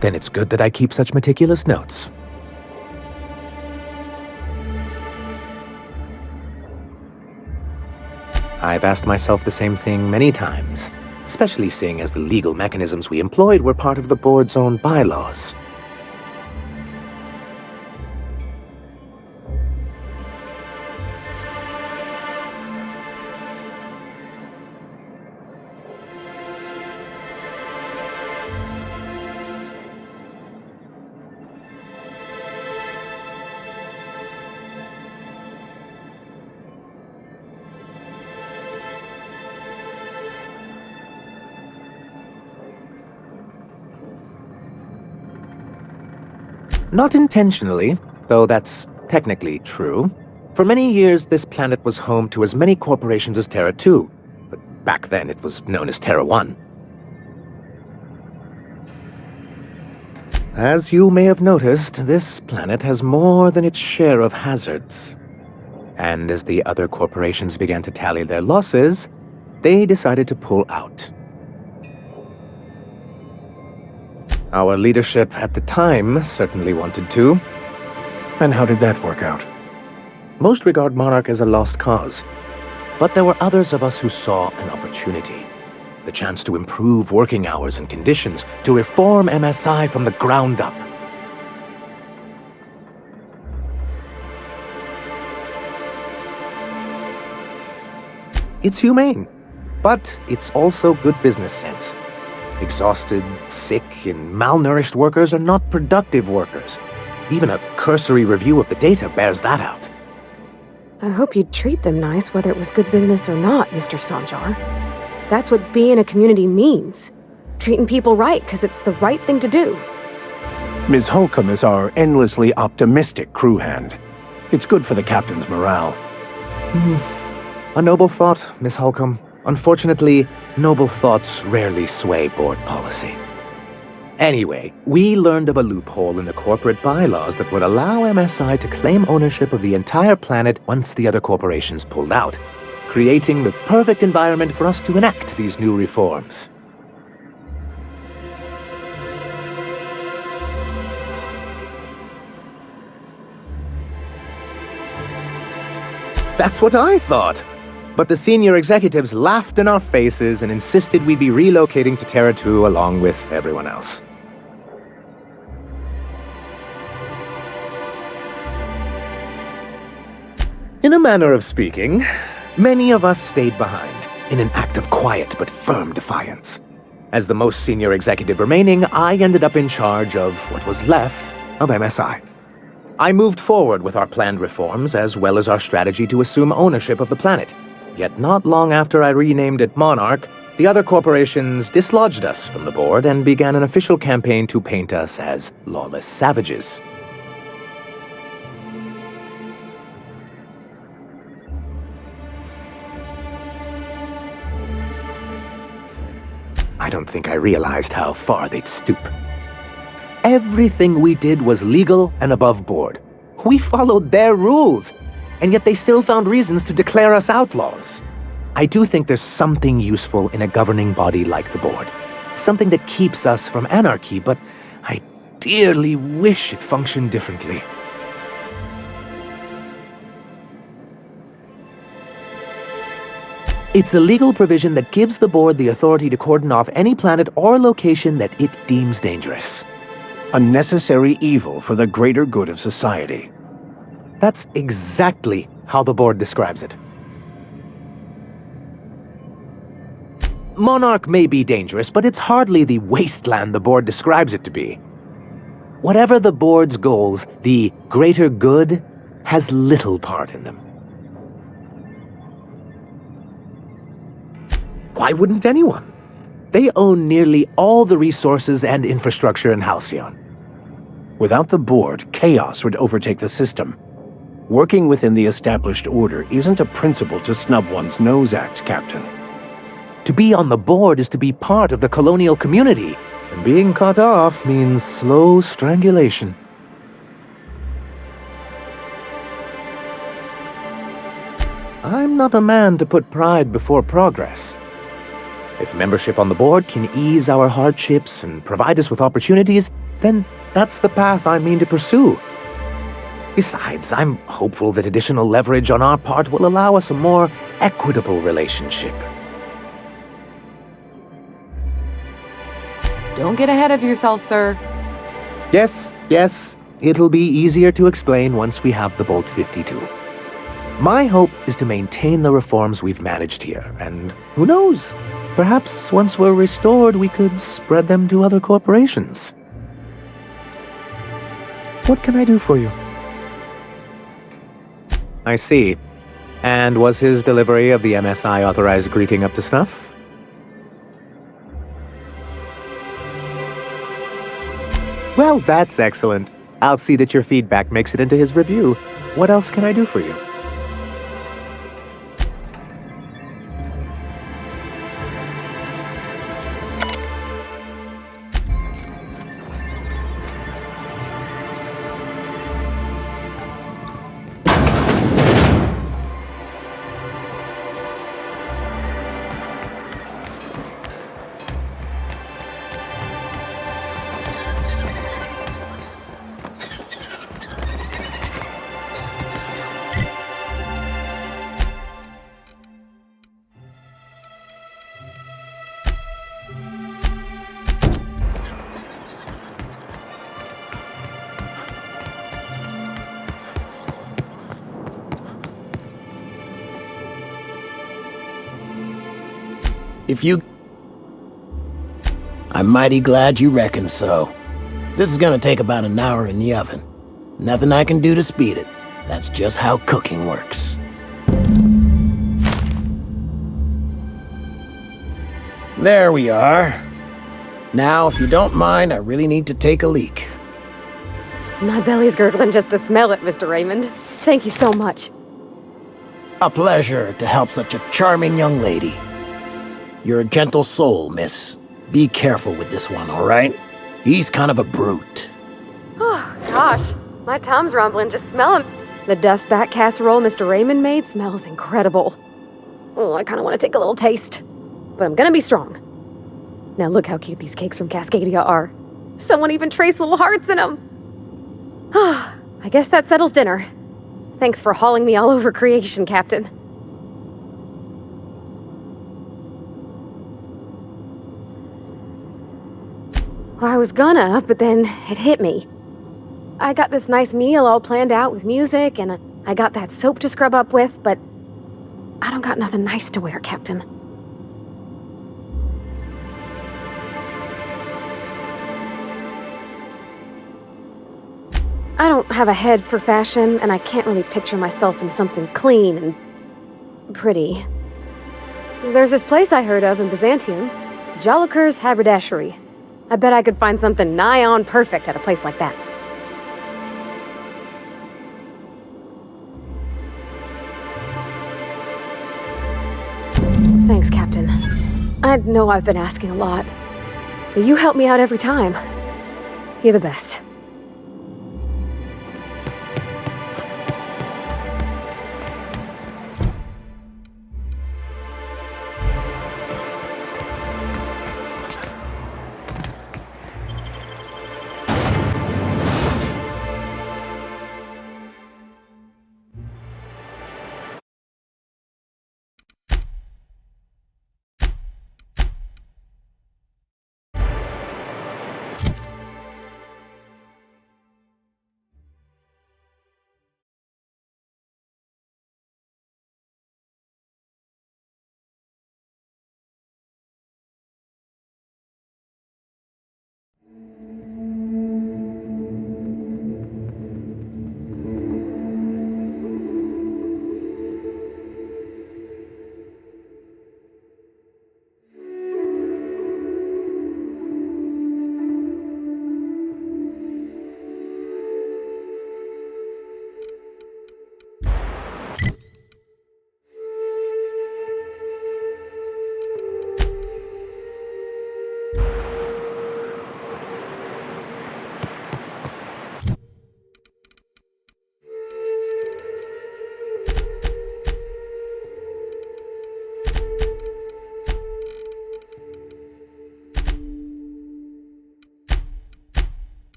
Then it's good that I keep such meticulous notes. I've asked myself the same thing many times, especially seeing as the legal mechanisms we employed were part of the board's own bylaws. Not intentionally, though that's technically true. For many years, this planet was home to as many corporations as Terra 2, but back then it was known as Terra 1. As you may have noticed, this planet has more than its share of hazards. And as the other corporations began to tally their losses, they decided to pull out. Our leadership at the time certainly wanted to. And how did that work out? Most regard Monarch as a lost cause. But there were others of us who saw an opportunity. The chance to improve working hours and conditions, to reform MSI from the ground up. It's humane, but it's also good business sense. Exhausted, sick, and malnourished workers are not productive workers. Even a cursory review of the data bears that out. I hope you'd treat them nice, whether it was good business or not, Mr. Sanjar. That's what being a community means. treating people right because it's the right thing to do. Ms. Holcomb is our endlessly optimistic crew hand. It's good for the captain's morale. A noble thought, Miss Holcomb. Unfortunately, noble thoughts rarely sway board policy. Anyway, we learned of a loophole in the corporate bylaws that would allow MSI to claim ownership of the entire planet once the other corporations pulled out, creating the perfect environment for us to enact these new reforms. That's what I thought! But the senior executives laughed in our faces and insisted we'd be relocating to Terra 2 along with everyone else. In a manner of speaking, many of us stayed behind, in an act of quiet but firm defiance. As the most senior executive remaining, I ended up in charge of what was left of MSI. I moved forward with our planned reforms as well as our strategy to assume ownership of the planet. Yet not long after I renamed it Monarch, the other corporations dislodged us from the board and began an official campaign to paint us as lawless savages. I don't think I realized how far they'd stoop. Everything we did was legal and above board. We followed their rules, and yet they still found reasons to declare us outlaws. I do think there's something useful in a governing body like the board. Something that keeps us from anarchy, but I dearly wish it functioned differently. It's a legal provision that gives the board the authority to cordon off any planet or location that it deems dangerous. A necessary evil for the greater good of society. That's exactly how the board describes it. Monarch may be dangerous, but it's hardly the wasteland the board describes it to be. Whatever the board's goals, the greater good has little part in them. Why wouldn't anyone? They own nearly all the resources and infrastructure in Halcyon. Without the board, chaos would overtake the system. Working within the established order isn't a principle to snub one's nose at, Captain. To be on the board is to be part of the colonial community, and being cut off means slow strangulation. I'm not a man to put pride before progress. If membership on the board can ease our hardships and provide us with opportunities, then that's the path I mean to pursue. Besides, I'm hopeful that additional leverage on our part will allow us a more equitable relationship. Don't get ahead of yourself, sir. Yes, it'll be easier to explain once we have the Bolt 52. My hope is to maintain the reforms we've managed here, and who knows? Perhaps once we're restored, we could spread them to other corporations. What can I do for you? I see. And was his delivery of the MSI authorized greeting up to snuff? Well, that's excellent. I'll see that your feedback makes it into his review. What else can I do for you? I'm mighty glad you reckon so. This is gonna take about an hour in the oven. Nothing I can do to speed it. That's just how cooking works. There we are. Now, if you don't mind, I really need to take a leak. My belly's gurgling just to smell it, Mr. Raymond. Thank you so much. A pleasure to help such a charming young lady. You're a gentle soul, miss. Be careful with this one, all right? He's kind of a brute. Oh, gosh. My tum's rumbling just smelling. The dustback casserole Mr. Raymond made smells incredible. Oh, I kind of want to take a little taste. But I'm gonna be strong. Now look how cute these cakes from Cascadia are. Someone even traced little hearts in them. I guess that settles dinner. Thanks for hauling me all over creation, Captain. Well, I was gonna, but then it hit me. I got this nice meal all planned out with music, and I got that soap to scrub up with, but I don't got nothing nice to wear, Captain. I don't have a head for fashion, and I can't really picture myself in something clean and pretty. There's this place I heard of in Byzantium, Joliker's Haberdashery. I bet I could find something nigh on perfect at a place like that. Thanks, Captain. I know I've been asking a lot, but you help me out every time. You're the best.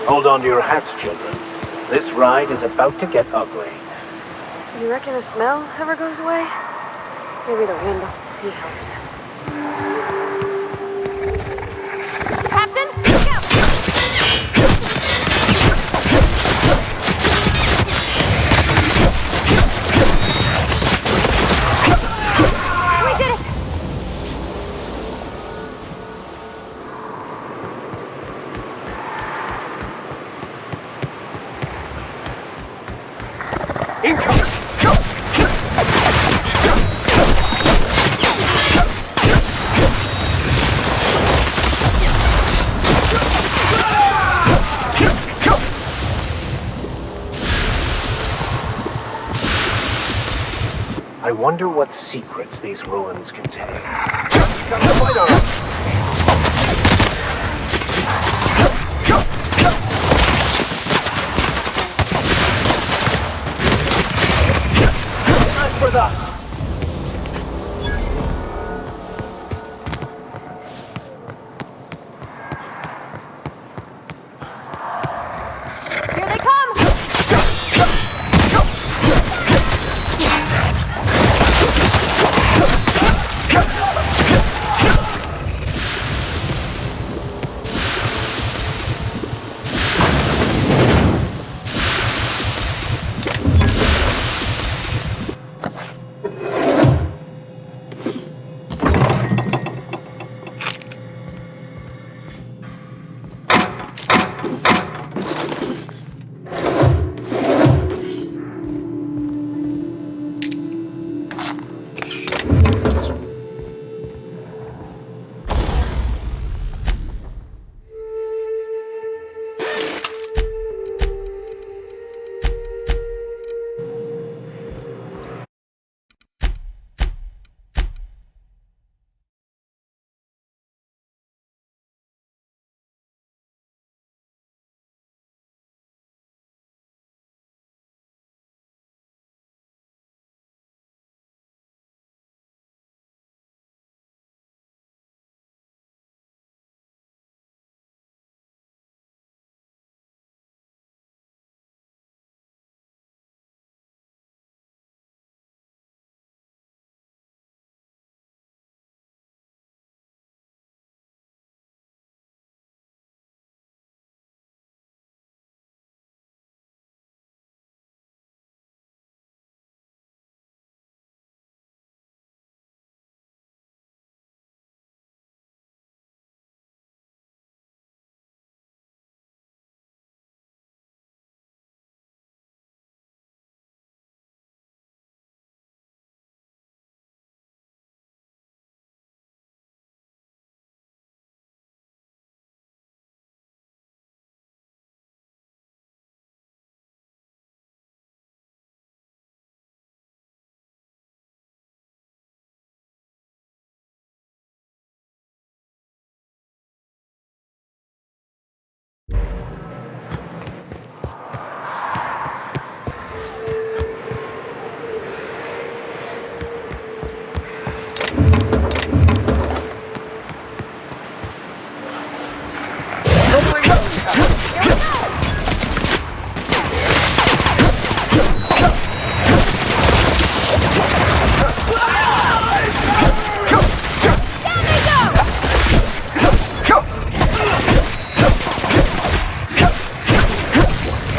Hold on to your hats, children. This ride is about to get ugly. You reckon the smell ever goes away? Maybe the wind off the sea helps. Captain, look out! We did it! I wonder what secrets these ruins contain. Come to fight on us! with us! Here they come!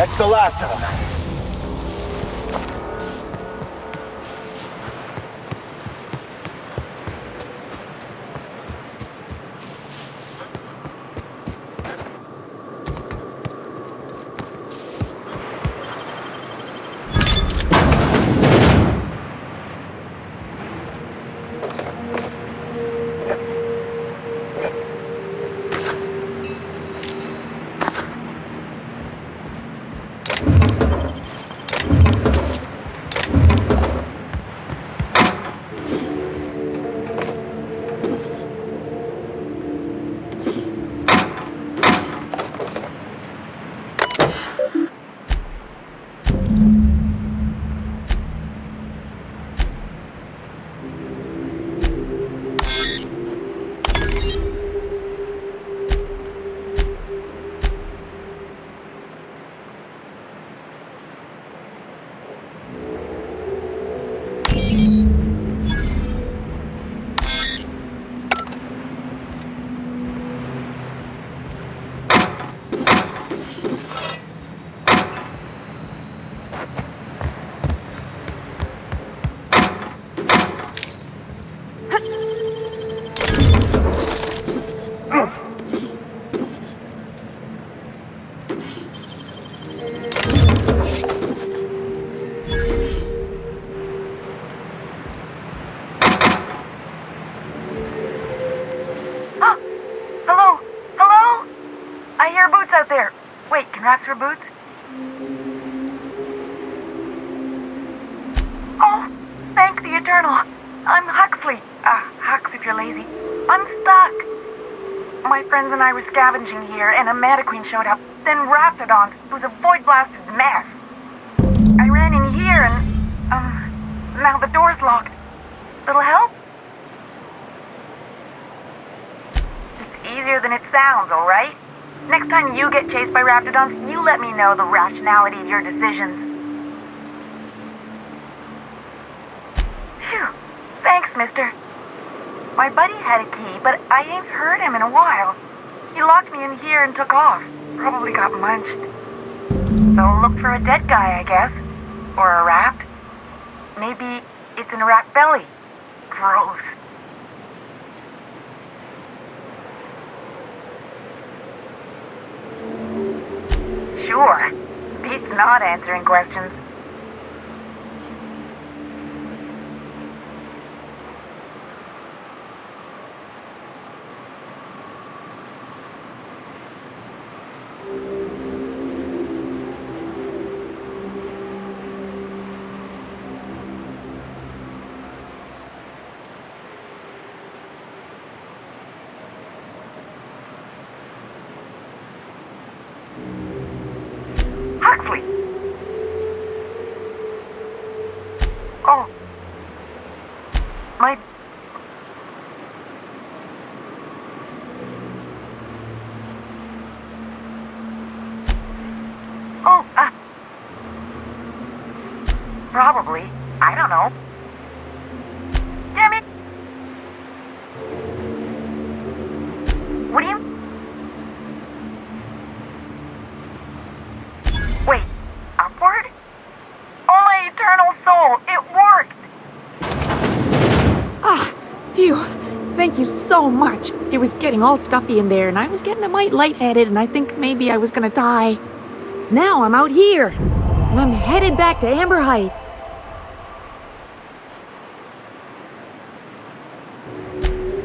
That's the last of them. Rats for boots? Oh, thank the Eternal. I'm Huxley. Hux if you're lazy. I'm stuck. My friends and I were scavenging here, and a Meta Queen showed up. Then Raptidons. It was a void-blasted mess. I ran in here, and, now the door Little help? It's easier than it sounds, alright? Next time you get chased by raptidons, you let me know the rationality of your decisions. Phew. Thanks, mister. My buddy had a key, but I ain't heard him in a while. He locked me in here and took off. Probably got munched. So look for a dead guy, I guess. Or a rat. Maybe it's in a rat belly. Gross. Sure. Beats not answering questions. Huxley! Oh. My... Oh, probably. I don't know. Damn it! What do you... Wait, upward? Oh, my eternal soul, it worked! Ah, phew. Thank you so much. It was getting all stuffy in there, and I was getting a mite lightheaded, and I think maybe I was gonna die. Now I'm out here, and I'm headed back to Amber Heights.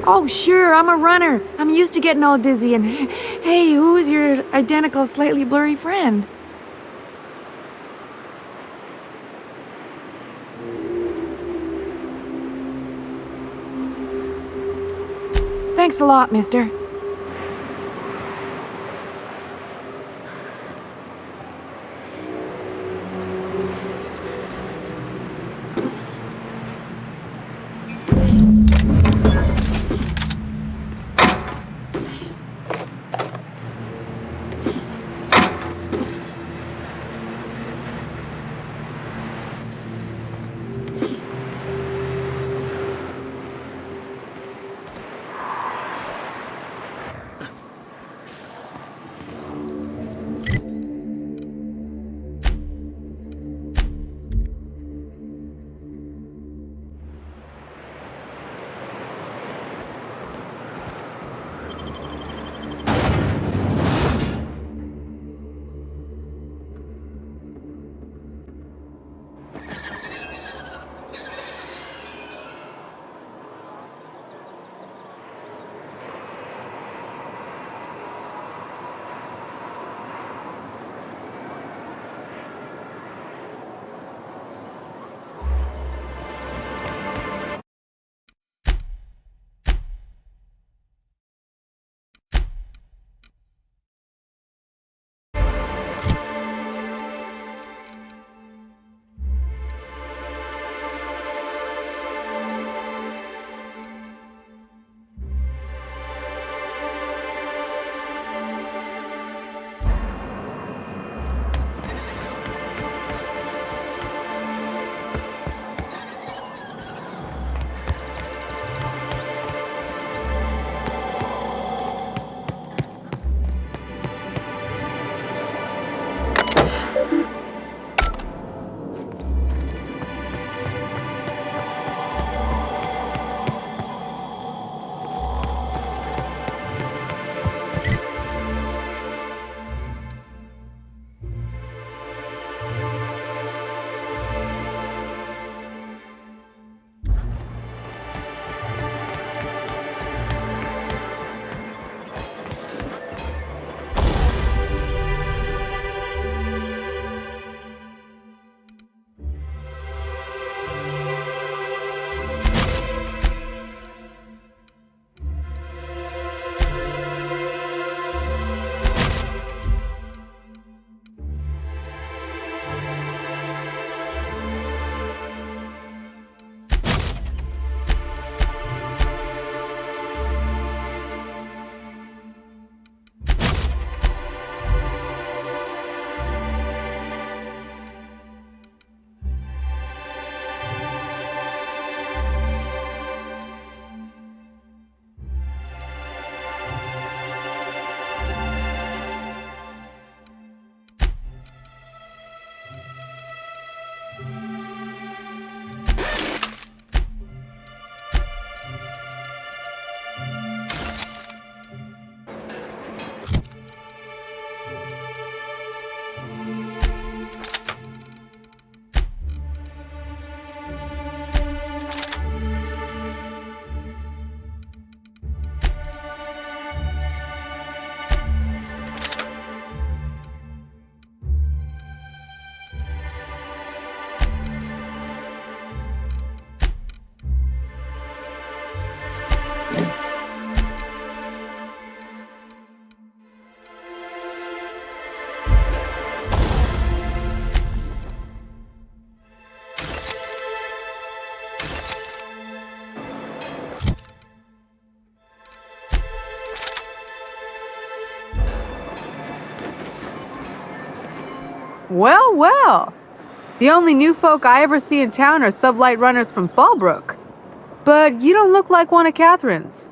Oh, sure, I'm a runner. I'm used to getting all dizzy, and hey, who's your identical, slightly blurry friend? Thanks a lot, mister. Well, well. The only new folk I ever see in town are sublight runners from Fallbrook. But you don't look like one of Catherine's.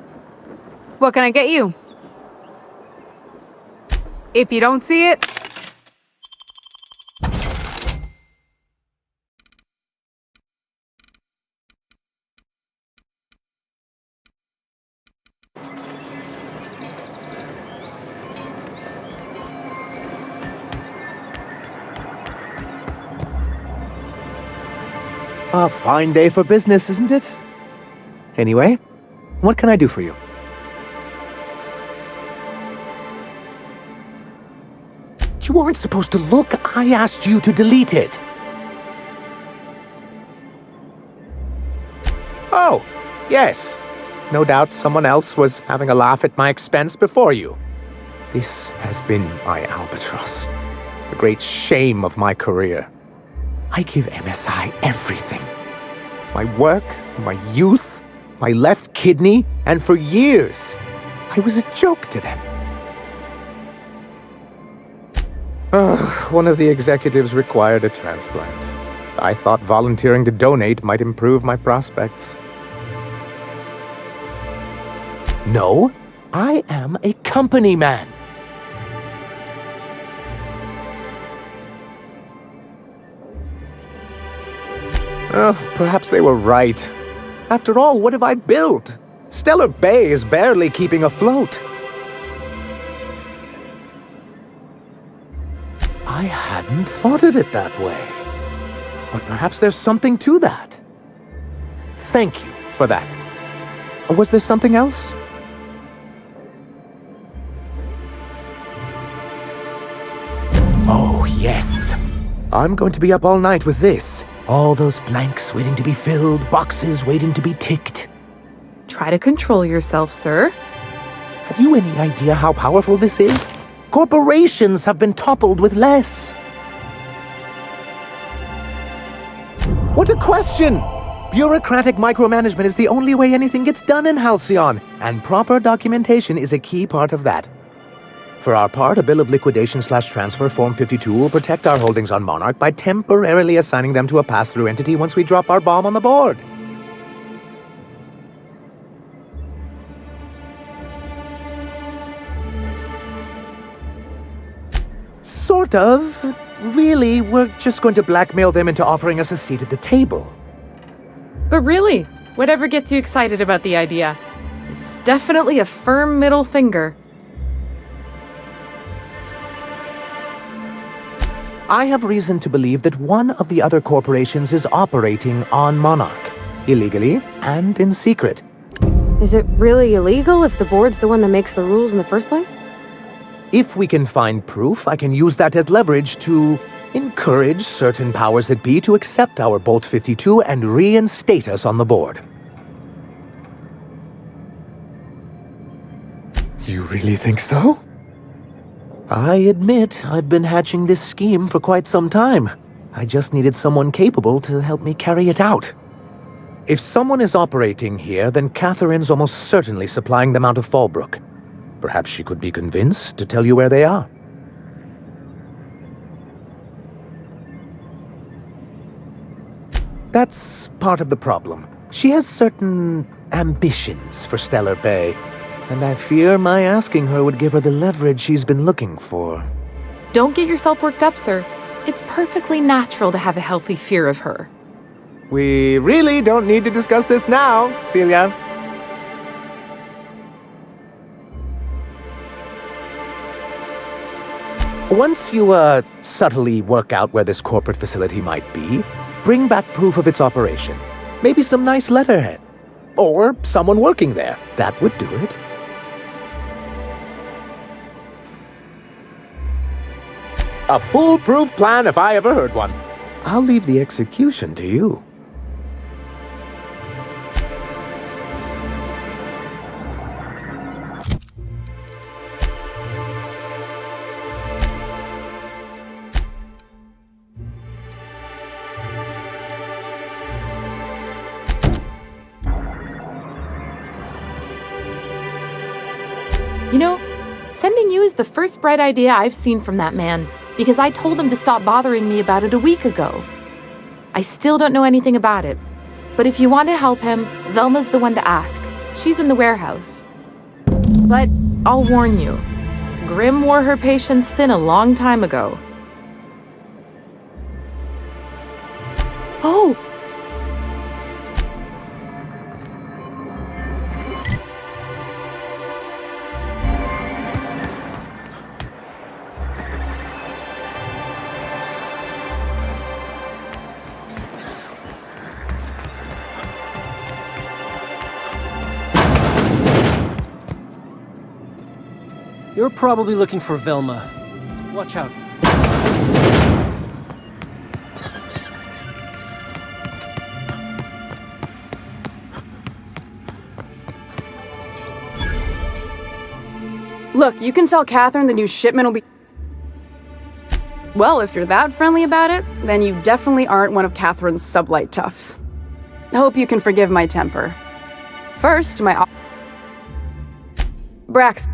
What can I get you? If you don't see it... A fine day for business, isn't it? Anyway, what can I do for you? You weren't supposed to look. I asked you to delete it. Oh, yes. No doubt someone else was having a laugh at my expense before you. This has been my albatross. The great shame of my career. I give MSI everything. My work, my youth, my left kidney, and for years, I was a joke to them. One of the executives required a transplant. I thought volunteering to donate might improve my prospects. No, I am a company man. Oh, perhaps they were right. After all, what have I built? Stellar Bay is barely keeping afloat. I hadn't thought of it that way. But perhaps there's something to that. Thank you for that. Was there something else? Oh, yes. I'm going to be up all night with this. All those blanks waiting to be filled, boxes waiting to be ticked. Try to control yourself, sir. Have you any idea how powerful this is? Corporations have been toppled with less. What a question! Bureaucratic micromanagement is the only way anything gets done in Halcyon, and proper documentation is a key part of that. For our part, a bill of liquidation/transfer Form 52 will protect our holdings on Monarch by temporarily assigning them to a pass-through entity once we drop our bomb on the board. Sort of. Really, we're just going to blackmail them into offering us a seat at the table. But really, whatever gets you excited about the idea, it's definitely a firm middle finger. I have reason to believe that one of the other corporations is operating on Monarch, illegally and in secret. Is it really illegal if the board's the one that makes the rules in the first place? If we can find proof, I can use that as leverage to encourage certain powers that be to accept our Bolt 52 and reinstate us on the board. You really think so? I admit I've been hatching this scheme for quite some time. I just needed someone capable to help me carry it out. If someone is operating here, then Catherine's almost certainly supplying them out of Fallbrook. Perhaps she could be convinced to tell you where they are. That's part of the problem. She has certain ambitions for Stellar Bay, and I fear my asking her would give her the leverage she's been looking for. Don't get yourself worked up, sir. It's perfectly natural to have a healthy fear of her. We really don't need to discuss this now, Celia. Once you, subtly work out where this corporate facility might be, bring back proof of its operation. Maybe some nice letterhead. Or someone working there. That would do it. A foolproof plan if I ever heard one. I'll leave the execution to you. You know, sending you is the first bright idea I've seen from that man. because I told him to stop bothering me about it a week ago. I still don't know anything about it, but if you want to help him, Velma's the one to ask. She's in the warehouse. But I'll warn you, Grim wore her patience thin a long time ago. Oh! You're probably looking for Velma. Watch out. Look, you can tell Catherine the new shipment will be... Well, if you're that friendly about it, then you definitely aren't one of Catherine's sublight toughs. I hope you can forgive my temper. First, my... Brax,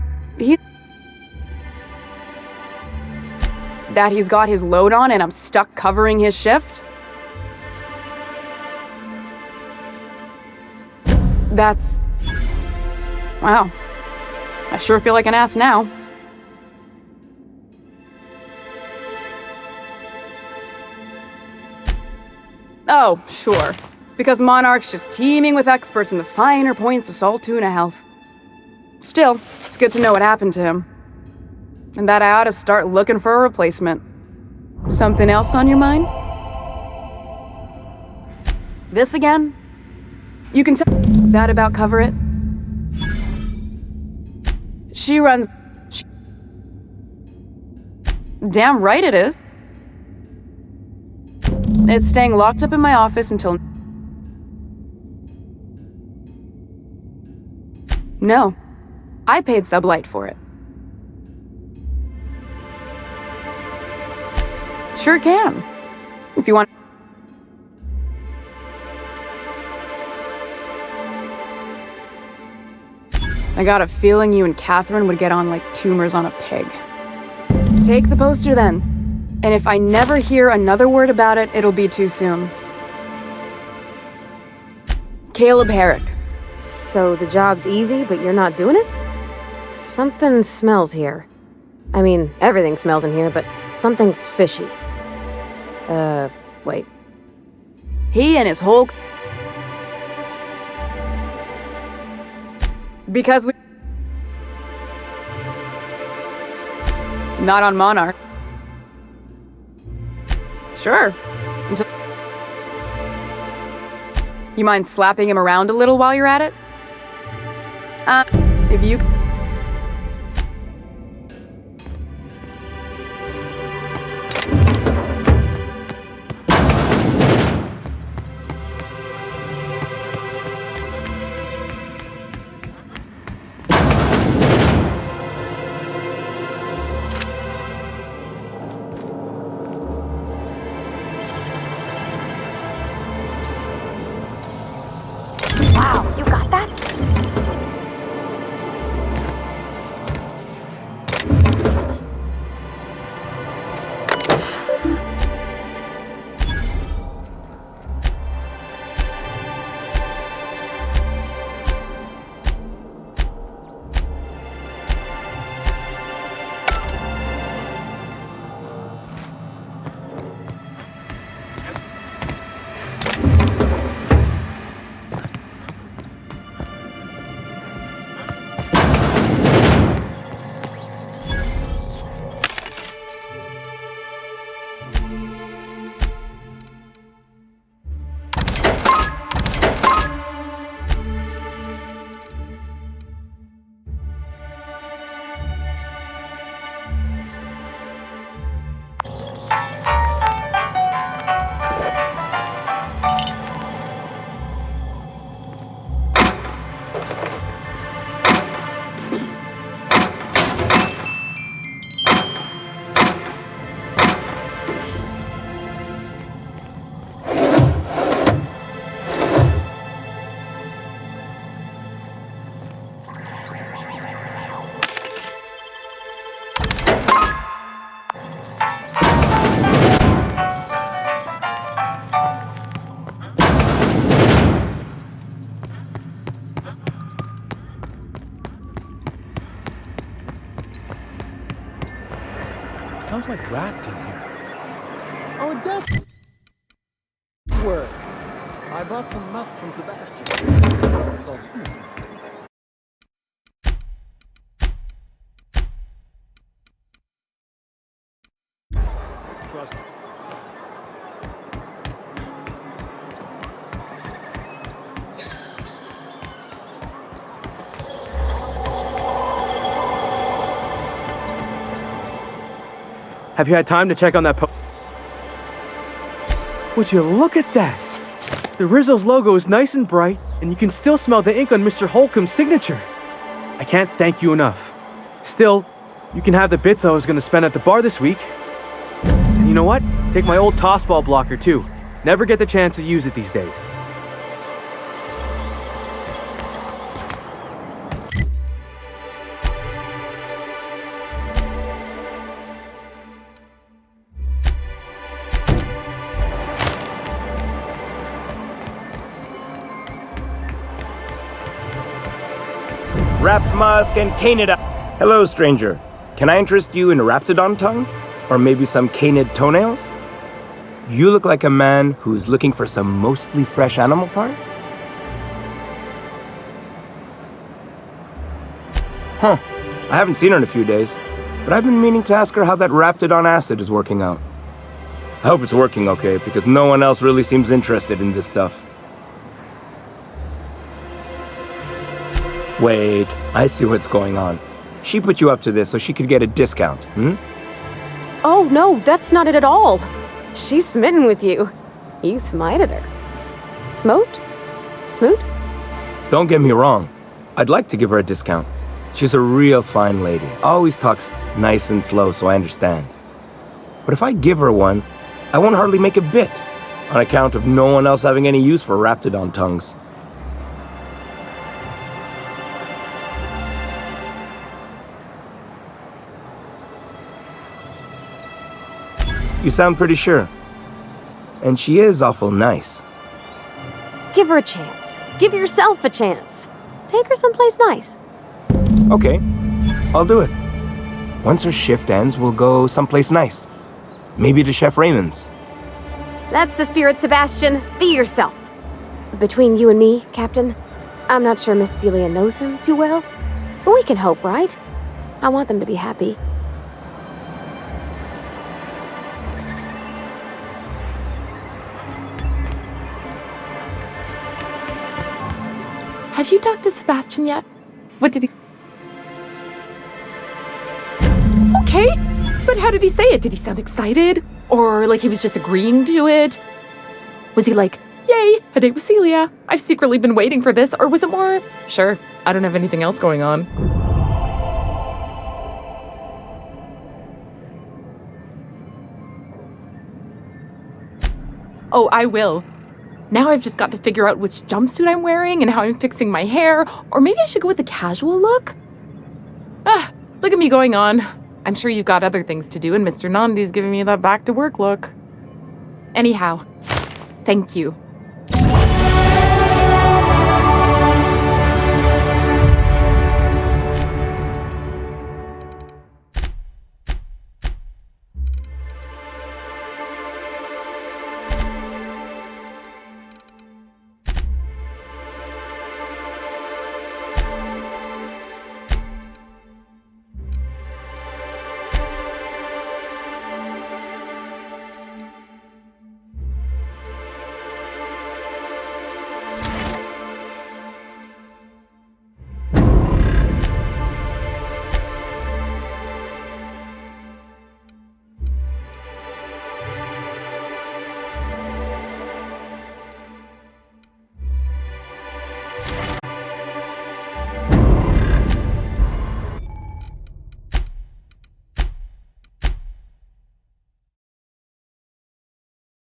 that he's got his load on and I'm stuck covering his shift? That's... Wow. I sure feel like an ass now. Oh, sure. Because Monarch's just teeming with experts in the finer points of salt tuna health. Still, it's good to know what happened to him. And that I ought to start looking for a replacement. Something else on your mind? This again? You can tell that about Cover It. She runs... Damn right it is. It's staying locked up in my office until... No. I paid Sublight for it. Sure can. If you want... I got a feeling you and Catherine would get on like tumors on a pig. Take the poster then. And if I never hear another word about it, it'll be too soon. Caleb Herrick. So the job's easy, but you're not doing it? Something smells here. I mean, everything smells in here, but something's fishy. Wait. He and his whole... Because we... Not on Monarch. Sure. Until... You mind slapping him around a little while you're at it? If you... Wow, you got that? smells like rat in here. Oh, it does work. I bought some musk from Sebastian. Trust me. Have you had time to check on that Would you look at that? The Rizzo's logo is nice and bright, and you can still smell the ink on Mr. Holcomb's signature. I can't thank you enough. Still, you can have the bits I was going to spend at the bar this week. And you know what? Take my old tossball blocker too. Never get the chance to use it these days. Wrapped musk and canid. Hello, stranger. Can I interest you in raptidon tongue? Or maybe some canid toenails? You look like a man who's looking for some mostly fresh animal parts? Huh. I haven't seen her in a few days, but I've been meaning to ask her how that raptidon acid is working out. I hope it's working okay, because no one else really seems interested in this stuff. Wait, I see what's going on. She put you up to this so she could get a discount, hmm? Oh, no, that's not it at all. She's smitten with you. You smited her. Smote? Smoot? Don't get me wrong. I'd like to give her a discount. She's a real fine lady. Always talks nice and slow, so I understand. But if I give her one, I won't hardly make a bit, on account of no one else having any use for raptidon tongues. You sound pretty sure. And she is awful nice. Give her a chance. Give yourself a chance. Take her someplace nice. Okay, I'll do it. Once her shift ends, we'll go someplace nice. Maybe to Chef Raymond's. That's the spirit, Sebastian. Be yourself. Between you and me, Captain, I'm not sure Miss Celia knows him too well. But we can hope, right? I want them to be happy. Have you talked to Sebastian yet? What did he... Okay, but how did he say it? Did he sound excited? Or like he was just agreeing to it? Was he like, yay, a date with Celia. I've secretly been waiting for this. Or was it more, sure, I don't have anything else going on. Oh, I will. Now I've just got to figure out which jumpsuit I'm wearing and how I'm fixing my hair. Or maybe I should go with a casual look? Ah, look at me going on. I'm sure you've got other things to do, and Mr. Nandi's giving me that back-to-work look. Anyhow, thank you.